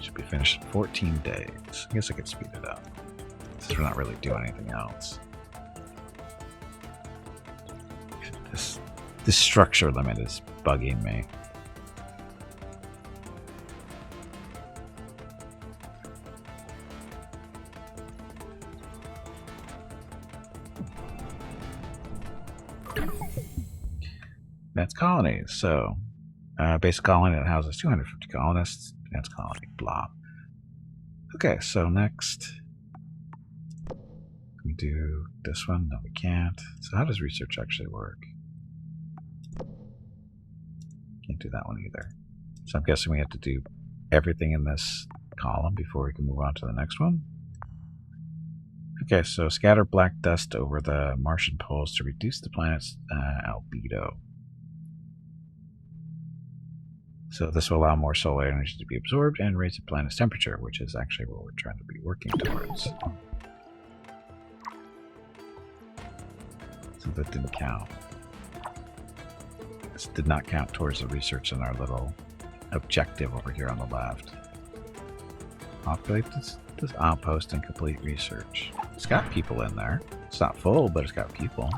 Speaker 1: Should be finished in 14 days. I guess I could speed it up, since we're not really doing anything else. This structure limit is bugging me. Advanced colonies. So, basic colony that houses 250 colonists. Advanced colony, blah. Okay, so next. Can we do this one? No, we can't. So how does research actually work? Can't do that one either. So I'm guessing we have to do everything in this column before we can move on to the next one. Okay, so scatter black dust over the Martian poles to reduce the planet's albedo. So this will allow more solar energy to be absorbed and raise the planet's temperature, which is actually what we're trying to be working towards. So that didn't count. This did not count towards the research in our little objective over here on the left. Populate this outpost and complete research. It's got people in there. It's not full, but it's got people.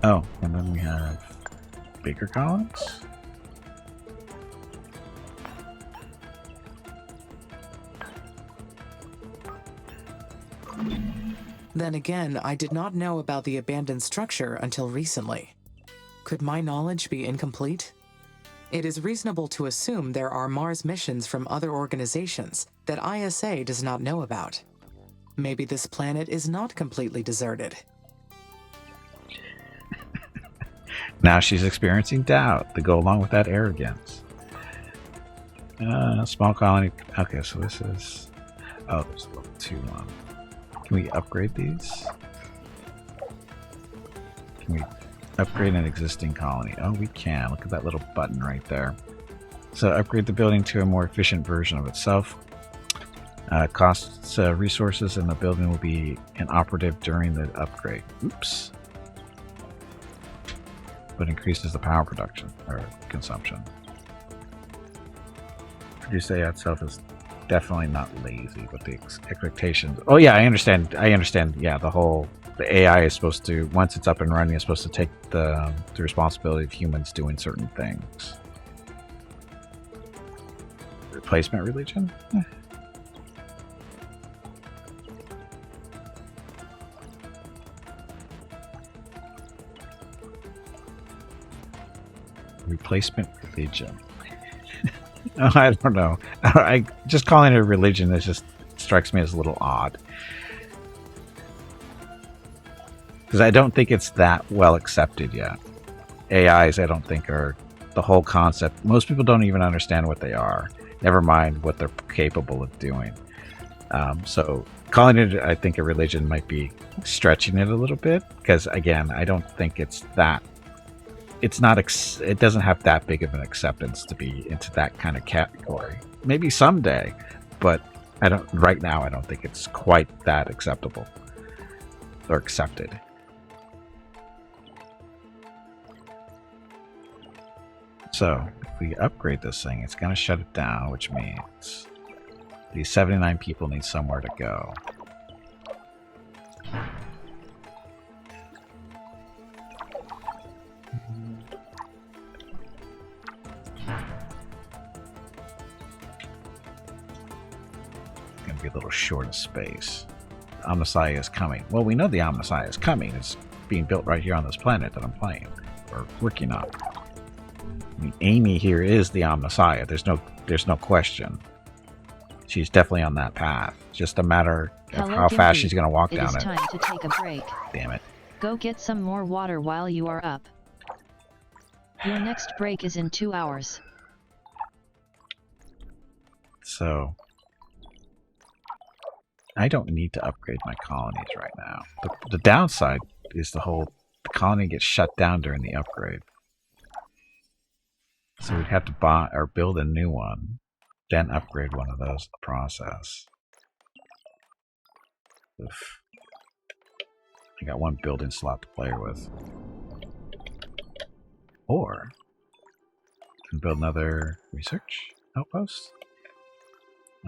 Speaker 1: Oh, and then we have bigger colonies.
Speaker 3: Then again, I did not know about the abandoned structure until recently. Could my knowledge be incomplete? It is reasonable to assume there are Mars missions from other organizations that ISA does not know about. Maybe this planet is not completely deserted.
Speaker 1: Now she's experiencing doubt to go along with that arrogance. Small colony. Okay, so this is... Oh, there's a level 2 one. Can we upgrade these? Can we upgrade an existing colony? Oh, we can. Look at that little button right there. So upgrade the building to a more efficient version of itself. Costs resources, and the building will be inoperative during the upgrade. Oops. But increases the power production or consumption. Produce AI itself is definitely not lazy, but the expectations. Oh yeah, I understand. Yeah, the AI is supposed to, once it's up and running, it's supposed to take the responsibility of humans doing certain things. Replacement religion? Replacement religion. Oh, I don't know. I just calling it a religion, it just strikes me as a little odd. Because I don't think it's that well accepted yet. AIs, I don't think, are the whole concept. Most people don't even understand what they are. Never mind what they're capable of doing. So calling it, I think, a religion might be stretching it a little bit. Because again, I don't think it's that. It's not. It doesn't have that big of an acceptance to be into that kind of category. Maybe someday, but I don't. Right now, I don't think it's quite that acceptable or accepted. So if we upgrade this thing, it's going to shut it down, which means these 79 people need somewhere to go. Be a little short of space. The Omnissiah is coming. Well, we know the Omnissiah is coming. It's being built right here on this planet that I'm playing or working on. I mean, Amy here is the Messiah. There's no question. She's definitely on that path. It's just a matter of how fast she's going to walk down it.
Speaker 4: It is time to take a break.
Speaker 1: Damn it.
Speaker 4: Go get some more water while you are up. Your next break is in 2 hours.
Speaker 1: So, I don't need to upgrade my colonies right now. The downside is the colony gets shut down during the upgrade. So we'd have to buy or build a new one, then upgrade one of those in the process. Oof. I got one building slot to play with. Or I can build another research outpost.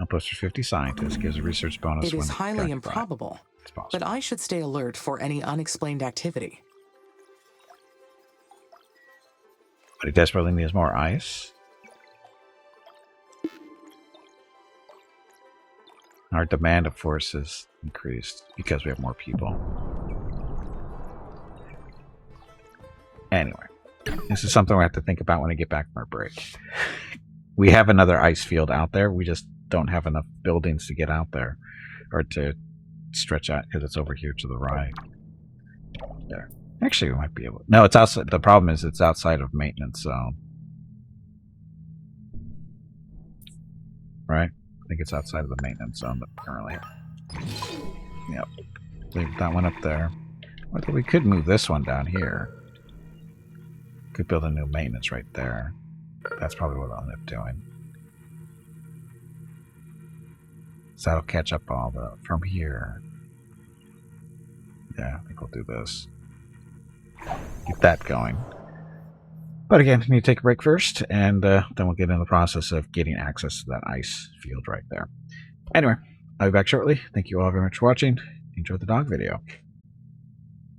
Speaker 1: Outpost for 50 scientists gives a research bonus.
Speaker 3: It is highly improbable, but I should stay alert for any unexplained activity.
Speaker 1: But he desperately needs more ice. Our demand, of course, is increased because we have more people. Anyway, this is something we have to think about when I get back from our break. We have another ice field out there. We just don't have enough buildings to get out there or to stretch out because it's over here to the right. There. Actually, we might be able. No, it's outside. The problem is it's outside of maintenance zone. Right? I think it's outside of the maintenance zone currently. Yep. Leave that one up there. Well, we could move this one down here. Could build a new maintenance right there. That's probably what I'll end up doing. So that'll catch up all from here. Yeah, I think we'll do this. Keep that going. But again, we need to take a break first, and then we'll get into the process of getting access to that ice field right there. Anyway, I'll be back shortly. Thank you all very much for watching. Enjoy the dog video.